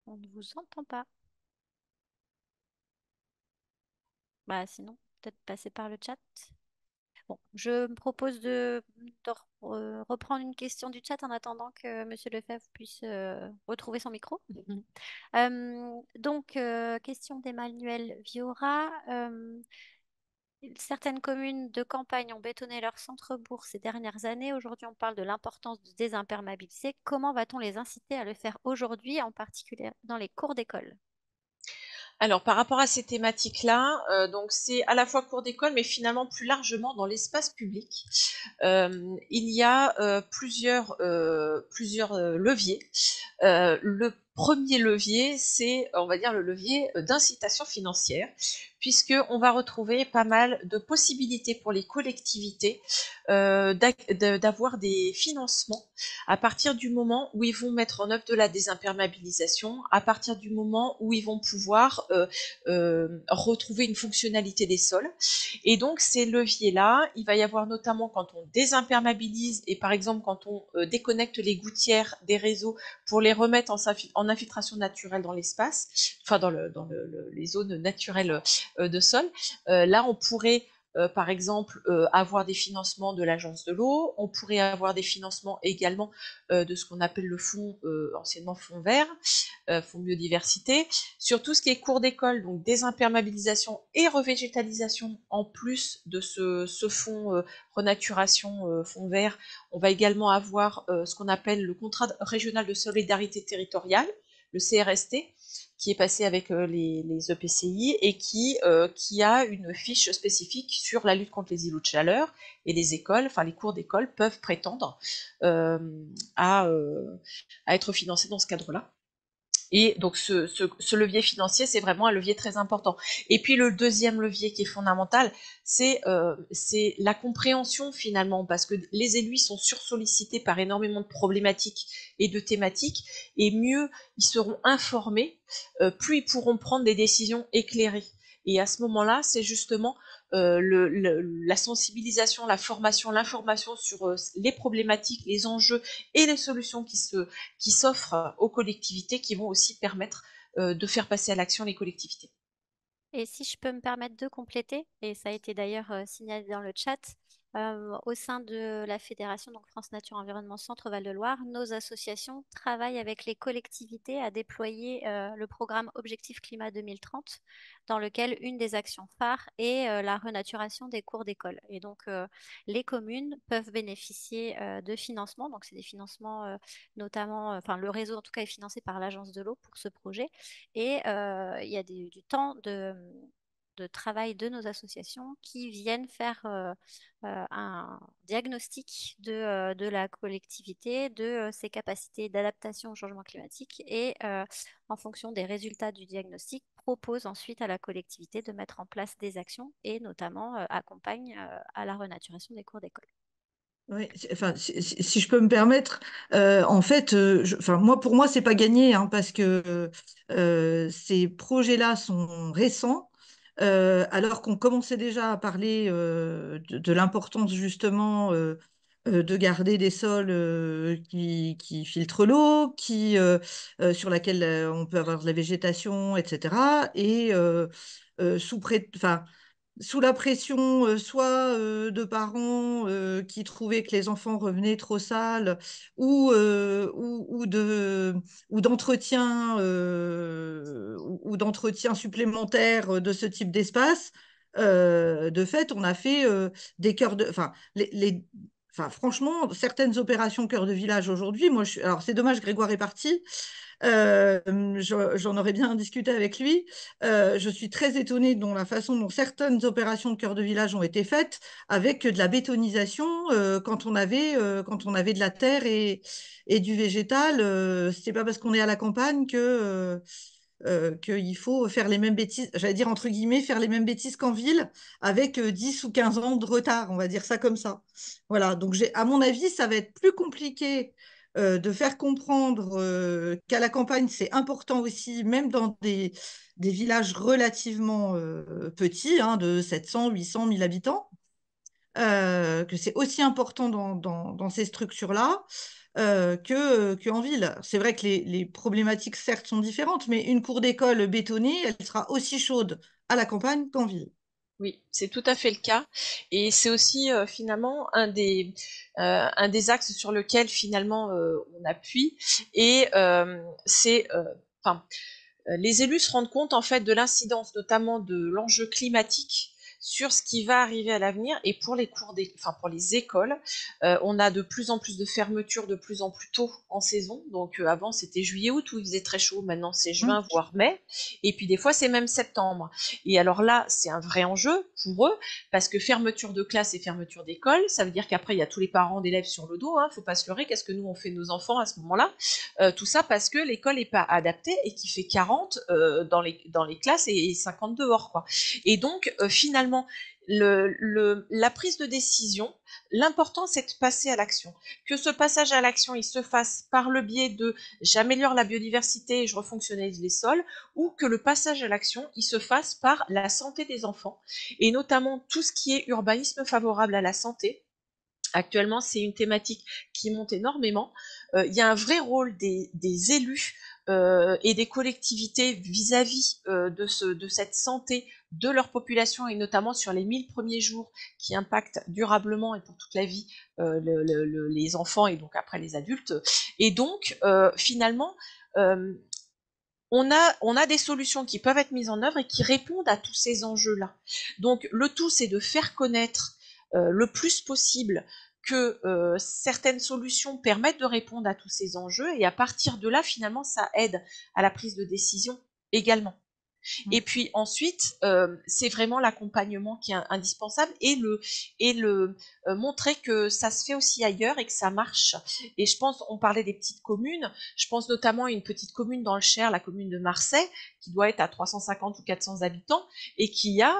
On ne vous entend pas. Bah, sinon, peut-être passer par le chat. Bon, je me propose reprendre une question du chat en attendant que Monsieur Lefebvre puisse retrouver son micro. Question d'Emmanuel Viora. Certaines communes de campagne ont bétonné leur centre-bourg ces dernières années. Aujourd'hui, on parle de l'importance de désimperméabiliser. Comment va-t-on les inciter à le faire aujourd'hui, en particulier dans les cours d'école? Alors, par rapport à ces thématiques-là, donc c'est à la fois cours d'école, mais finalement plus largement dans l'espace public. Il y a plusieurs leviers. Le premier levier, c'est, on va dire, le levier d'incitation financière, puisqu'on va retrouver pas mal de possibilités pour les collectivités d'avoir des financements à partir du moment où ils vont mettre en œuvre de la désimperméabilisation, à partir du moment où ils vont pouvoir retrouver une fonctionnalité des sols. Et donc ces leviers-là, il va y avoir notamment quand on désimperméabilise et par exemple quand on déconnecte les gouttières des réseaux pour les remettre en infiltration naturelle dans l'espace, enfin les zones naturelles de sol. Là, on pourrait par exemple, avoir des financements de l'agence de l'eau, on pourrait avoir des financements également de ce qu'on appelle le fonds, anciennement fonds vert, fonds biodiversité, sur tout ce qui est cours d'école, donc désimperméabilisation et revégétalisation, en plus de ce fonds renaturation, fonds vert, on va également avoir ce qu'on appelle le contrat régional de solidarité territoriale, le CRST, qui est passé avec les EPCI et qui a une fiche spécifique sur la lutte contre les îlots de chaleur, et les écoles, enfin les cours d'école peuvent prétendre à être financés dans ce cadre-là. Et donc ce levier financier, c'est vraiment un levier très important. Et puis le deuxième levier qui est fondamental, c'est la compréhension finalement, parce que les élus sont sursollicités par énormément de problématiques et de thématiques, et mieux ils seront informés, plus ils pourront prendre des décisions éclairées. Et à ce moment-là, c'est justement la sensibilisation, la formation, l'information sur les problématiques, les enjeux et les solutions qui s'offrent aux collectivités qui vont aussi permettre de faire passer à l'action les collectivités. Et si je peux me permettre de compléter, et ça a été d'ailleurs signalé dans le chat, au sein de la fédération, donc France Nature Environnement Centre Val-de-Loire, nos associations travaillent avec les collectivités à déployer le programme Objectif Climat 2030, dans lequel une des actions phares est la renaturation des cours d'école. Et donc, les communes peuvent bénéficier de financements, donc c'est des financements notamment, enfin le réseau en tout cas est financé par l'Agence de l'eau pour ce projet. Et il y a du temps de travail de nos associations qui viennent faire un diagnostic de la collectivité, de ses capacités d'adaptation au changement climatique et en fonction des résultats du diagnostic, proposent ensuite à la collectivité de mettre en place des actions et notamment accompagne à la renaturation des cours d'école. Oui, enfin, si je peux me permettre, en fait, enfin, pour moi, c'est pas gagné, hein, parce que ces projets-là sont récents, alors qu'on commençait déjà à parler de l'importance justement de garder des sols qui filtrent l'eau, sur laquelle on peut avoir de la végétation, etc. Et enfin, sous la pression, soit de parents qui trouvaient que les enfants revenaient trop sales, ou d'entretien d'entretien supplémentaire de ce type d'espace. De fait, on a fait des cœurs de, enfin, enfin, franchement, certaines opérations cœur de village aujourd'hui, alors c'est dommage, Grégoire est parti. J'en aurais bien discuté avec lui. Je suis très étonnée de la façon dont certaines opérations de cœur de village ont été faites avec de la bétonisation quand on avait de la terre et du végétal. C'est pas parce qu'on est à la campagne qu'il faut faire les mêmes bêtises, j'allais dire entre guillemets, faire les mêmes bêtises qu'en ville avec 10 ou 15 ans de retard, on va dire ça comme ça. Voilà, donc à mon avis, ça va être plus compliqué de faire comprendre qu'à la campagne, c'est important aussi, même dans des villages relativement petits, hein, de 700, 800, 1000 habitants, que c'est aussi important dans ces structures-là qu'en ville. C'est vrai que les problématiques, certes, sont différentes, mais une cour d'école bétonnée, elle sera aussi chaude à la campagne qu'en ville. Oui, c'est tout à fait le cas. Et c'est aussi finalement un des axes sur lequel finalement on appuie. Et enfin, les élus se rendent compte en fait de l'incidence notamment de l'enjeu climatique sur ce qui va arriver à l'avenir. Et pour pour les écoles, on a de plus en plus de fermetures de plus en plus tôt en saison. Donc avant c'était juillet-août où il faisait très chaud, maintenant c'est juin voire mai. Et puis des fois c'est même septembre. Et alors là c'est un vrai enjeu pour eux parce que fermeture de classe et fermeture d'école, ça veut dire qu'après il y a tous les parents d'élèves sur le dos. Faut pas se leurrer. Qu'est-ce que nous on fait de nos enfants à ce moment-là? Tout ça parce que l'école n'est pas adaptée et qu'il fait 40 dans les classes et 50 dehors, quoi. Et donc, finalement, la prise de décision, l'important, c'est de passer à l'action. Que ce passage à l'action, il se fasse par le biais de j'améliore la biodiversité et je refonctionnalise les sols, ou que le passage à l'action, il se fasse par la santé des enfants, et notamment tout ce qui est urbanisme favorable à la santé. Actuellement, c'est une thématique qui monte énormément. Il y a un vrai rôle des élus et des collectivités vis-à-vis de cette santé de leur population et notamment sur les 1000 premiers jours qui impactent durablement et pour toute la vie les enfants et donc après les adultes. Et donc, finalement, on a des solutions qui peuvent être mises en œuvre et qui répondent à tous ces enjeux-là. Donc, le tout, c'est de faire connaître le plus possible que certaines solutions permettent de répondre à tous ces enjeux et à partir de là, finalement, ça aide à la prise de décision également. Et puis ensuite, c'est vraiment l'accompagnement qui est indispensable montrer que ça se fait aussi ailleurs et que ça marche. Et je pense, on parlait des petites communes, je pense notamment à une petite commune dans le Cher, la commune de Marseille, qui doit être à 350 ou 400 habitants et qui a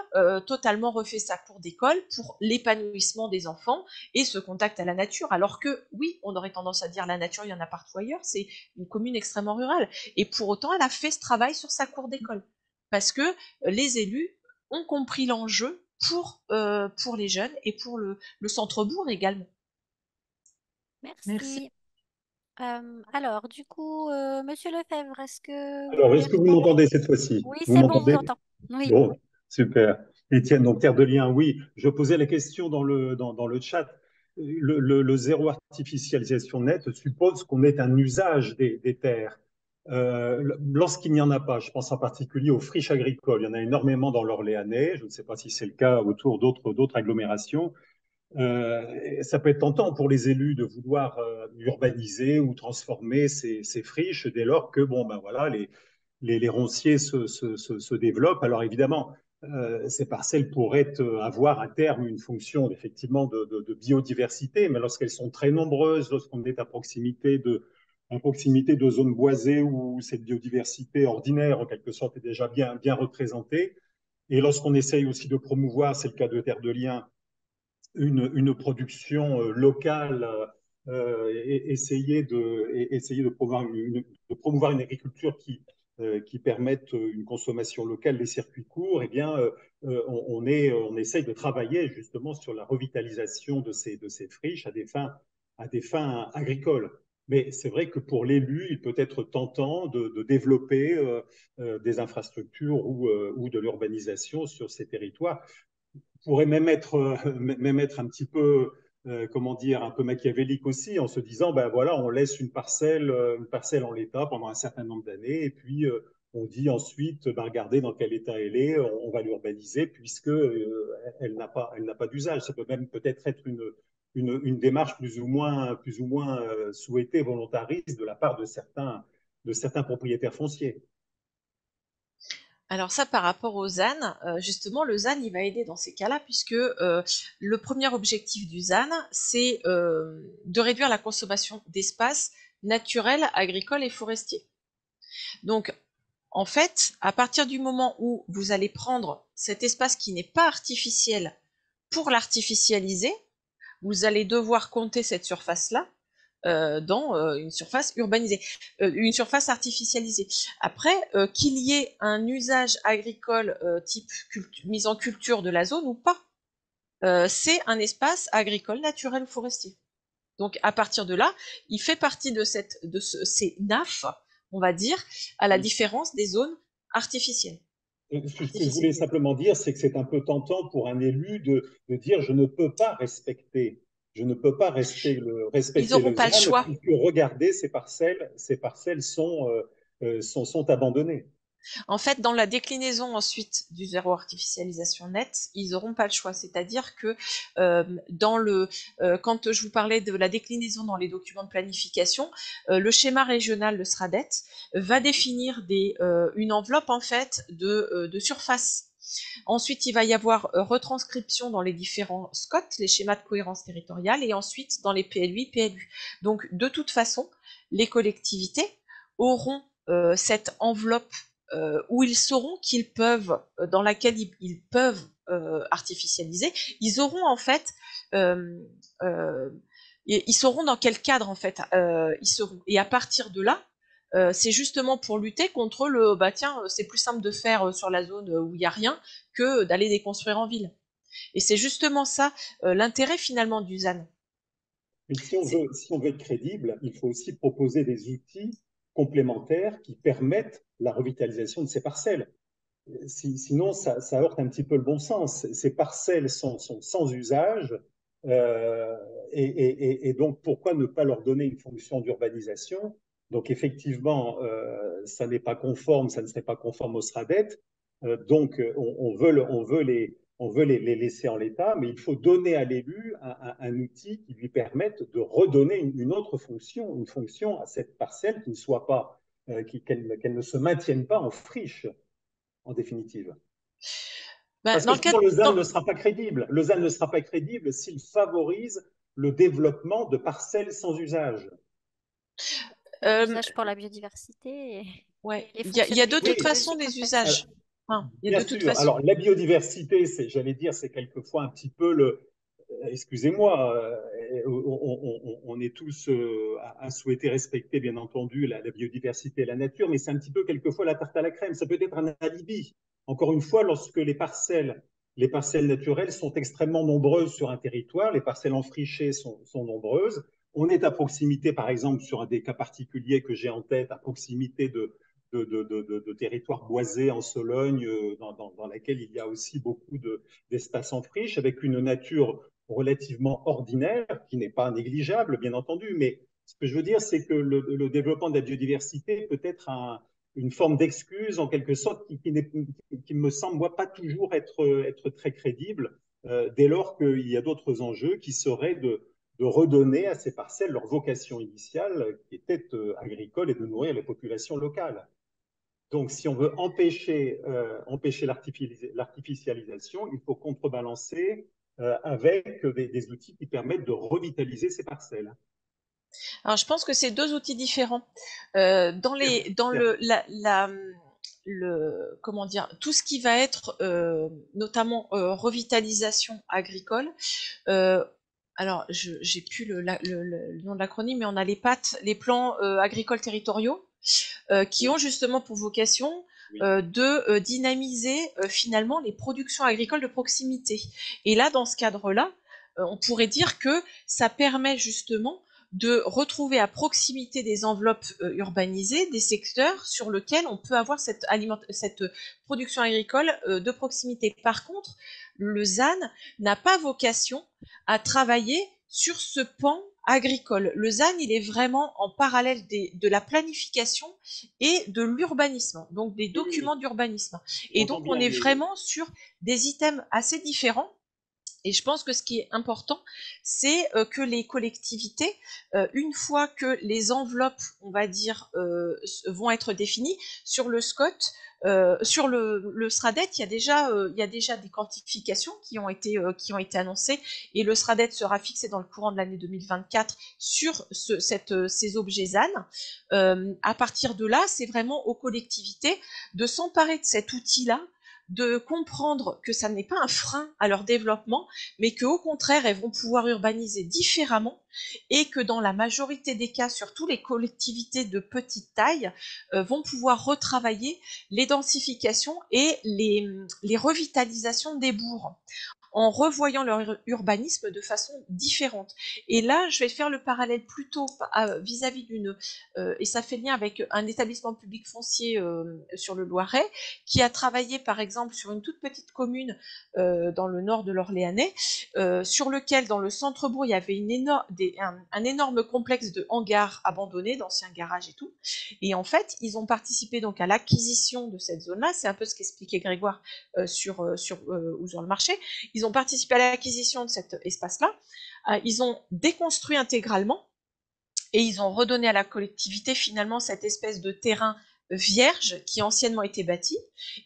totalement refait sa cour d'école pour l'épanouissement des enfants et ce contact à la nature. Alors que oui, on aurait tendance à dire la nature, il y en a partout ailleurs, c'est une commune extrêmement rurale. Et pour autant, elle a fait ce travail sur sa cour d'école. Parce que les élus ont compris l'enjeu pour les jeunes et pour le centre-bourg également. Merci. Merci. Alors, du coup, Monsieur Lefebvre, est-ce que vous Alors, voulez est-ce que vous répondre? m'entendez cette fois-ci? Oui, Vous c'est bon, on vous m'entendez? entend. Oui. Bon, super. Étienne, donc Terre de Liens, oui. Je posais la question dans le chat. Le zéro artificialisation nette suppose qu'on ait un usage des terres. Lorsqu'il n'y en a pas, je pense en particulier aux friches agricoles. Il y en a énormément dans l'Orléanais. Je ne sais pas si c'est le cas autour d'autres agglomérations. Ça peut être tentant pour les élus de vouloir urbaniser ou transformer ces friches dès lors que bon ben voilà les ronciers se développent. Alors évidemment, ces parcelles pourraient avoir à terme une fonction effectivement de biodiversité, mais lorsqu'elles sont très nombreuses, lorsqu'on est à proximité de zones boisées où cette biodiversité ordinaire en quelque sorte est déjà bien représentée, et lorsqu'on essaye aussi de promouvoir, c'est le cas de Terre de Liens, une production locale, essayer de promouvoir une agriculture qui permette une consommation locale des circuits courts, eh bien, on essaye de travailler justement sur la revitalisation de ces friches à des fins agricoles. Mais c'est vrai que pour l'élu, il peut être tentant de développer des infrastructures ou de l'urbanisation sur ces territoires pourrait même être un petit peu, comment dire, un peu machiavélique aussi, en se disant, ben voilà, on laisse une parcelle en l'état pendant un certain nombre d'années, et puis on dit ensuite, ben regardez dans quel état elle est, on va l'urbaniser, puisque elle n'a pas d'usage. Ça peut même peut-être être une démarche plus ou moins souhaitée, volontariste de la part de certains propriétaires fonciers. Alors ça, par rapport au ZAN, justement, le ZAN, il va aider dans ces cas-là, puisque le premier objectif du ZAN, c'est de réduire la consommation d'espaces naturels, agricoles et forestiers. Donc, en fait, à partir du moment où vous allez prendre cet espace qui n'est pas artificiel pour l'artificialiser, vous allez devoir compter cette surface-là dans une surface urbanisée, une surface artificialisée. Après, qu'il y ait un usage agricole type mise en culture de la zone ou pas, c'est un espace agricole, naturel ou forestier. Donc à partir de là, il fait partie de ces NAF, on va dire, à la différence des zones artificielles. Ce que je voulais simplement dire, c'est que c'est un peu tentant pour un élu de dire je ne peux pas respecter, Ils n'auront le pas le ZAN, choix. puisque regardez, ces parcelles sont abandonnées. En fait, dans la déclinaison ensuite du zéro artificialisation net, ils n'auront pas le choix. C'est-à-dire que quand je vous parlais de la déclinaison dans les documents de planification, le schéma régional, le SRADET, va définir une enveloppe en fait de surface. Ensuite, il va y avoir retranscription dans les différents SCOT, les schémas de cohérence territoriale, et ensuite dans les PLUI, PLU. Donc, de toute façon, les collectivités auront cette enveloppe où ils sauront qu'ils peuvent, dans laquelle ils peuvent artificialiser, ils auront en fait, ils sauront dans quel cadre en fait ils seront. Et à partir de là, c'est justement pour lutter contre bah tiens, c'est plus simple de faire sur la zone où il n'y a rien que d'aller déconstruire en ville. Et c'est justement ça l'intérêt finalement du ZAN. Mais si on veut être crédible, il faut aussi proposer des outils complémentaires qui permettent la revitalisation de ces parcelles. Sinon, ça heurte un petit peu le bon sens. Ces parcelles sont sans usage, et donc pourquoi ne pas leur donner une fonction d'urbanisation? Donc effectivement, ça n'est pas conforme, ça ne serait pas conforme au SRADET. Donc on veut les laisser en l'état, mais il faut donner à l'élu un outil qui lui permette de redonner une autre fonction, une fonction à cette parcelle qui ne soit pas, qu'elle ne se maintienne pas en friche. en définitive. Ben, Parce dans que le cadre, sinon, Lausanne ne sera pas crédible. Lausanne ne sera pas crédible s'il favorise le développement de parcelles sans usage. Un euh, usage pour la biodiversité ouais, et les il y a de fonctionnalités toute Oui, façon écologiques, en des fait. alors, usages. Hein, il y a bien de toute sûr. façon. Alors, la biodiversité, j'allais dire, c'est quelquefois un petit peu excusez-moi, on est tous à souhaiter respecter, bien entendu, la biodiversité et la nature, mais c'est un petit peu quelquefois la tarte à la crème. Ça peut être un alibi. Encore une fois, lorsque les parcelles naturelles sont extrêmement nombreuses sur un territoire, les parcelles enfrichées sont nombreuses. On est à proximité, par exemple, sur un des cas particuliers que j'ai en tête, à proximité de territoires boisés en Sologne, dans laquelle il y a aussi beaucoup d'espaces en friche, avec une nature relativement ordinaire, qui n'est pas négligeable, bien entendu, mais ce que je veux dire, c'est que le développement de la biodiversité peut être une forme d'excuse, en quelque sorte, qui me semble, moi, pas toujours être très crédible, dès lors qu'il y a d'autres enjeux qui seraient de redonner à ces parcelles leur vocation initiale, qui était agricole et de nourrir les populations locales. Donc, si on veut empêcher l'artificialisation, il faut contrebalancer avec des outils qui permettent de revitaliser ces parcelles. Alors, je pense que c'est deux outils différents. Dans les, dans Certes. comment dire, tout ce qui va être notamment revitalisation agricole. Alors, j'ai plus le nom de l'acronyme, mais on a les PAT, les plans agricoles territoriaux, qui ont justement pour vocation de dynamiser finalement les productions agricoles de proximité. Et là, dans ce cadre-là, on pourrait dire que ça permet justement de retrouver à proximité des enveloppes urbanisées des secteurs sur lesquels on peut avoir cette production agricole de proximité. Par contre, le ZAN n'a pas vocation à travailler sur ce pan agricole. Le ZAN, il est vraiment en parallèle de la planification et de l'urbanisme, donc des documents d'urbanisme. Et donc, on est vraiment sur des items assez différents. Et je pense que ce qui est important, c'est que les collectivités, une fois que les enveloppes, on va dire, vont être définies, sur le SCOT, sur le SRADET, il y a déjà des quantifications qui ont été annoncées, et le SRADET sera fixé dans le courant de l'année 2024 sur ces objets ZAN. À partir de là, c'est vraiment aux collectivités de s'emparer de cet outil-là, de comprendre que ça n'est pas un frein à leur développement, mais qu'au contraire, elles vont pouvoir urbaniser différemment et que dans la majorité des cas, surtout les collectivités de petite taille, vont pouvoir retravailler les densifications et les revitalisations des bourgs en revoyant leur urbanisme de façon différente. Et là, je vais faire le parallèle plutôt vis-à-vis et ça fait lien avec un établissement public foncier sur le Loiret, qui a travaillé par exemple sur une toute petite commune dans le nord de l'Orléanais, sur lequel dans le centre-bourg, il y avait un énorme complexe de hangars abandonnés, d'anciens garages et tout. Et en fait, ils ont participé donc à l'acquisition de cette zone-là, c'est un peu ce qu'expliquait Grégoire sur le marché. Ils ont participé à l'acquisition de cet espace-là, ils ont déconstruit intégralement et ils ont redonné à la collectivité finalement cette espèce de terrain vierge qui anciennement était bâti.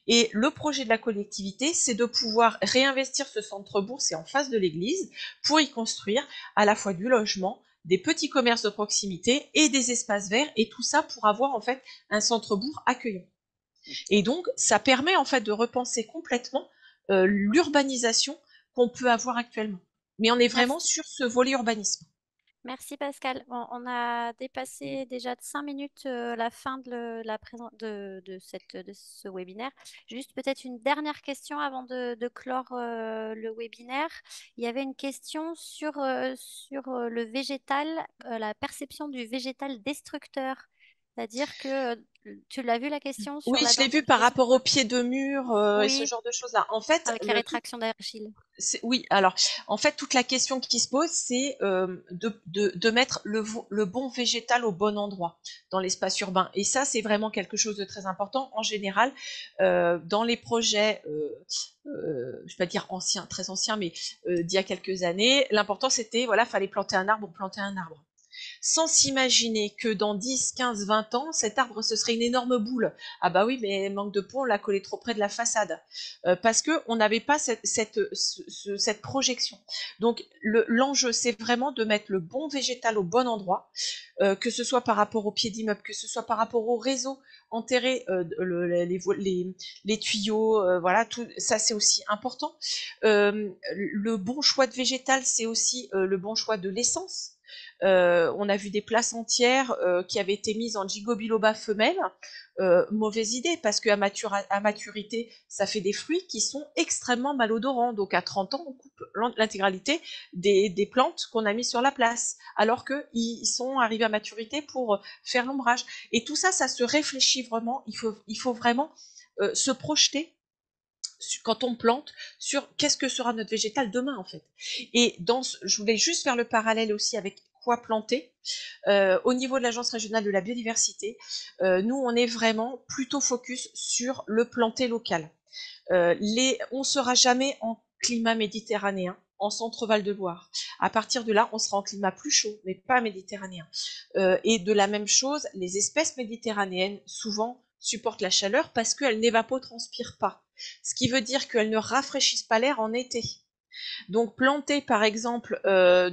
Et le projet de la collectivité, c'est de pouvoir réinvestir ce centre-bourg, c'est en face de l'église, pour y construire à la fois du logement, des petits commerces de proximité et des espaces verts, et tout ça pour avoir en fait un centre-bourg accueillant. Et donc, ça permet en fait de repenser complètement l'urbanisation qu'on peut avoir actuellement. Mais on est vraiment Merci. sur ce volet urbanisme. Merci Pascal. On a dépassé déjà de 5 minutes la fin de ce webinaire. Juste peut-être une dernière question avant de clore le webinaire. Il y avait une question sur le végétal, la perception du végétal destructeur. C'est-à-dire que tu l'as vu la question sur Oui, la je l'ai vu par densification? rapport aux pieds de mur et ce Oui, genre de choses-là. En fait, avec les rétractions d'argile. oui, alors, en fait, toute la question qui se pose, c'est de mettre le bon végétal au bon endroit dans l'espace urbain. Et ça, c'est vraiment quelque chose de très important. En général, dans les projets, je ne vais pas dire anciens, très anciens, mais d'il y a quelques années, l'important, c'était, voilà, fallait planter un arbre, planter un arbre. sans s'imaginer que dans 10, 15, 20 ans, cet arbre, ce serait une énorme boule. Ah bah oui, mais manque de peau, on l'a collé trop près de la façade. Parce qu'on n'avait pas cette projection. Donc l'enjeu, c'est vraiment de mettre le bon végétal au bon endroit, que ce soit par rapport au pied d'immeuble, que ce soit par rapport au réseau enterré, les tuyaux, voilà, tout ça c'est aussi important. Le bon choix de végétal, c'est aussi le bon choix de l'essence. On a vu des places entières qui avaient été mises en ginkgo biloba femelle. Mauvaise idée, parce qu'à maturité, ça fait des fruits qui sont extrêmement malodorants. Donc à 30 ans, on coupe l'intégralité des plantes qu'on a mis sur la place, alors qu'ils sont arrivés à maturité pour faire l'ombrage. Et tout ça, ça se réfléchit vraiment. Il faut vraiment se projeter quand on plante sur qu'est-ce que sera notre végétal demain en fait. Et je voulais juste faire le parallèle aussi avec quoi planter. Au niveau de l'Agence régionale de la biodiversité, nous on est vraiment plutôt focus sur le planter local. On ne sera jamais en climat méditerranéen, en centre-Val de Loire. À partir de là, on sera en climat plus chaud, mais pas méditerranéen. Et de la même chose, les espèces méditerranéennes, souvent, supportent la chaleur parce qu'elles n'évapotranspirent pas. Ce qui veut dire qu'elles ne rafraîchissent pas l'air en été. Donc planter par exemple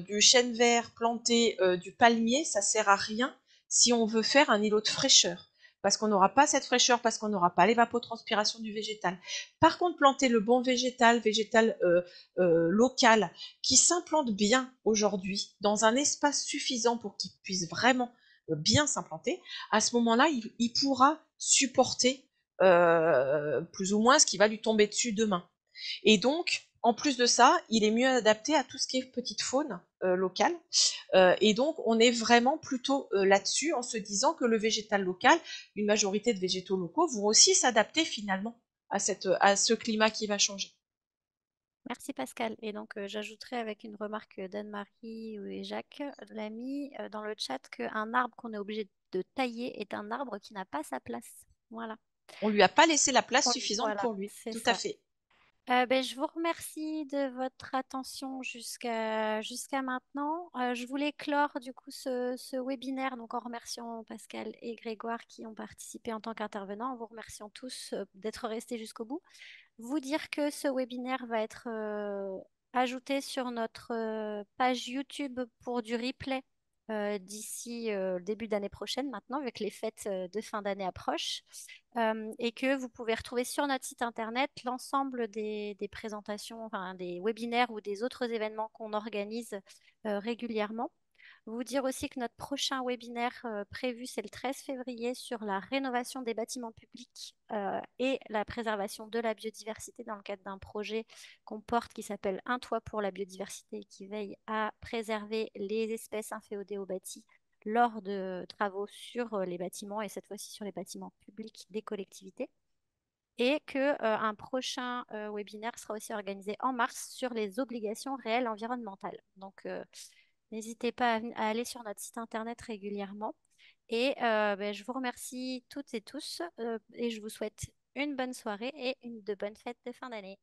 du chêne vert, planter du palmier, ça sert à rien si on veut faire un îlot de fraîcheur. Parce qu'on n'aura pas cette fraîcheur, parce qu'on n'aura pas l'évapotranspiration du végétal. Par contre, planter le bon végétal local, qui s'implante bien aujourd'hui, dans un espace suffisant pour qu'il puisse vraiment bien s'implanter, à ce moment-là, il pourra supporter plus ou moins ce qui va lui tomber dessus demain. Et donc, en plus de ça, il est mieux adapté à tout ce qui est petite faune locale. Et donc, on est vraiment plutôt là-dessus en se disant que le végétal local, une majorité de végétaux locaux vont aussi s'adapter finalement à ce climat qui va changer. Merci Pascal. Et donc, j'ajouterai avec une remarque d'Anne-Marie et Jacques l'a mis dans le chat qu'un arbre qu'on est obligé de tailler est un arbre qui n'a pas sa place. Voilà. On lui a pas laissé la place Oui, suffisante voilà, pour lui. c'est Tout à ça. fait. Je vous remercie de votre attention jusqu'à maintenant. Je voulais clore du coup ce webinaire donc en remerciant Pascal et Grégoire qui ont participé en tant qu'intervenants, en vous remerciant tous d'être restés jusqu'au bout. Vous dire que ce webinaire va être ajouté sur notre page YouTube pour du replay d'ici le début d'année prochaine maintenant, vu que les fêtes de fin d'année approchent. Et que vous pouvez retrouver sur notre site internet l'ensemble des présentations, enfin, des webinaires ou des autres événements qu'on organise régulièrement. Vous dire aussi que notre prochain webinaire prévu, c'est le 13 février sur la rénovation des bâtiments publics et la préservation de la biodiversité dans le cadre d'un projet qu'on porte qui s'appelle Un toit pour la biodiversité et qui veille à préserver les espèces inféodées aux bâtis lors de travaux sur les bâtiments et cette fois-ci sur les bâtiments publics des collectivités. Et un prochain webinaire sera aussi organisé en mars sur les obligations réelles environnementales. Donc, n'hésitez pas à aller sur notre site internet régulièrement. Et je vous remercie toutes et tous et je vous souhaite une bonne soirée et de bonnes fêtes de fin d'année.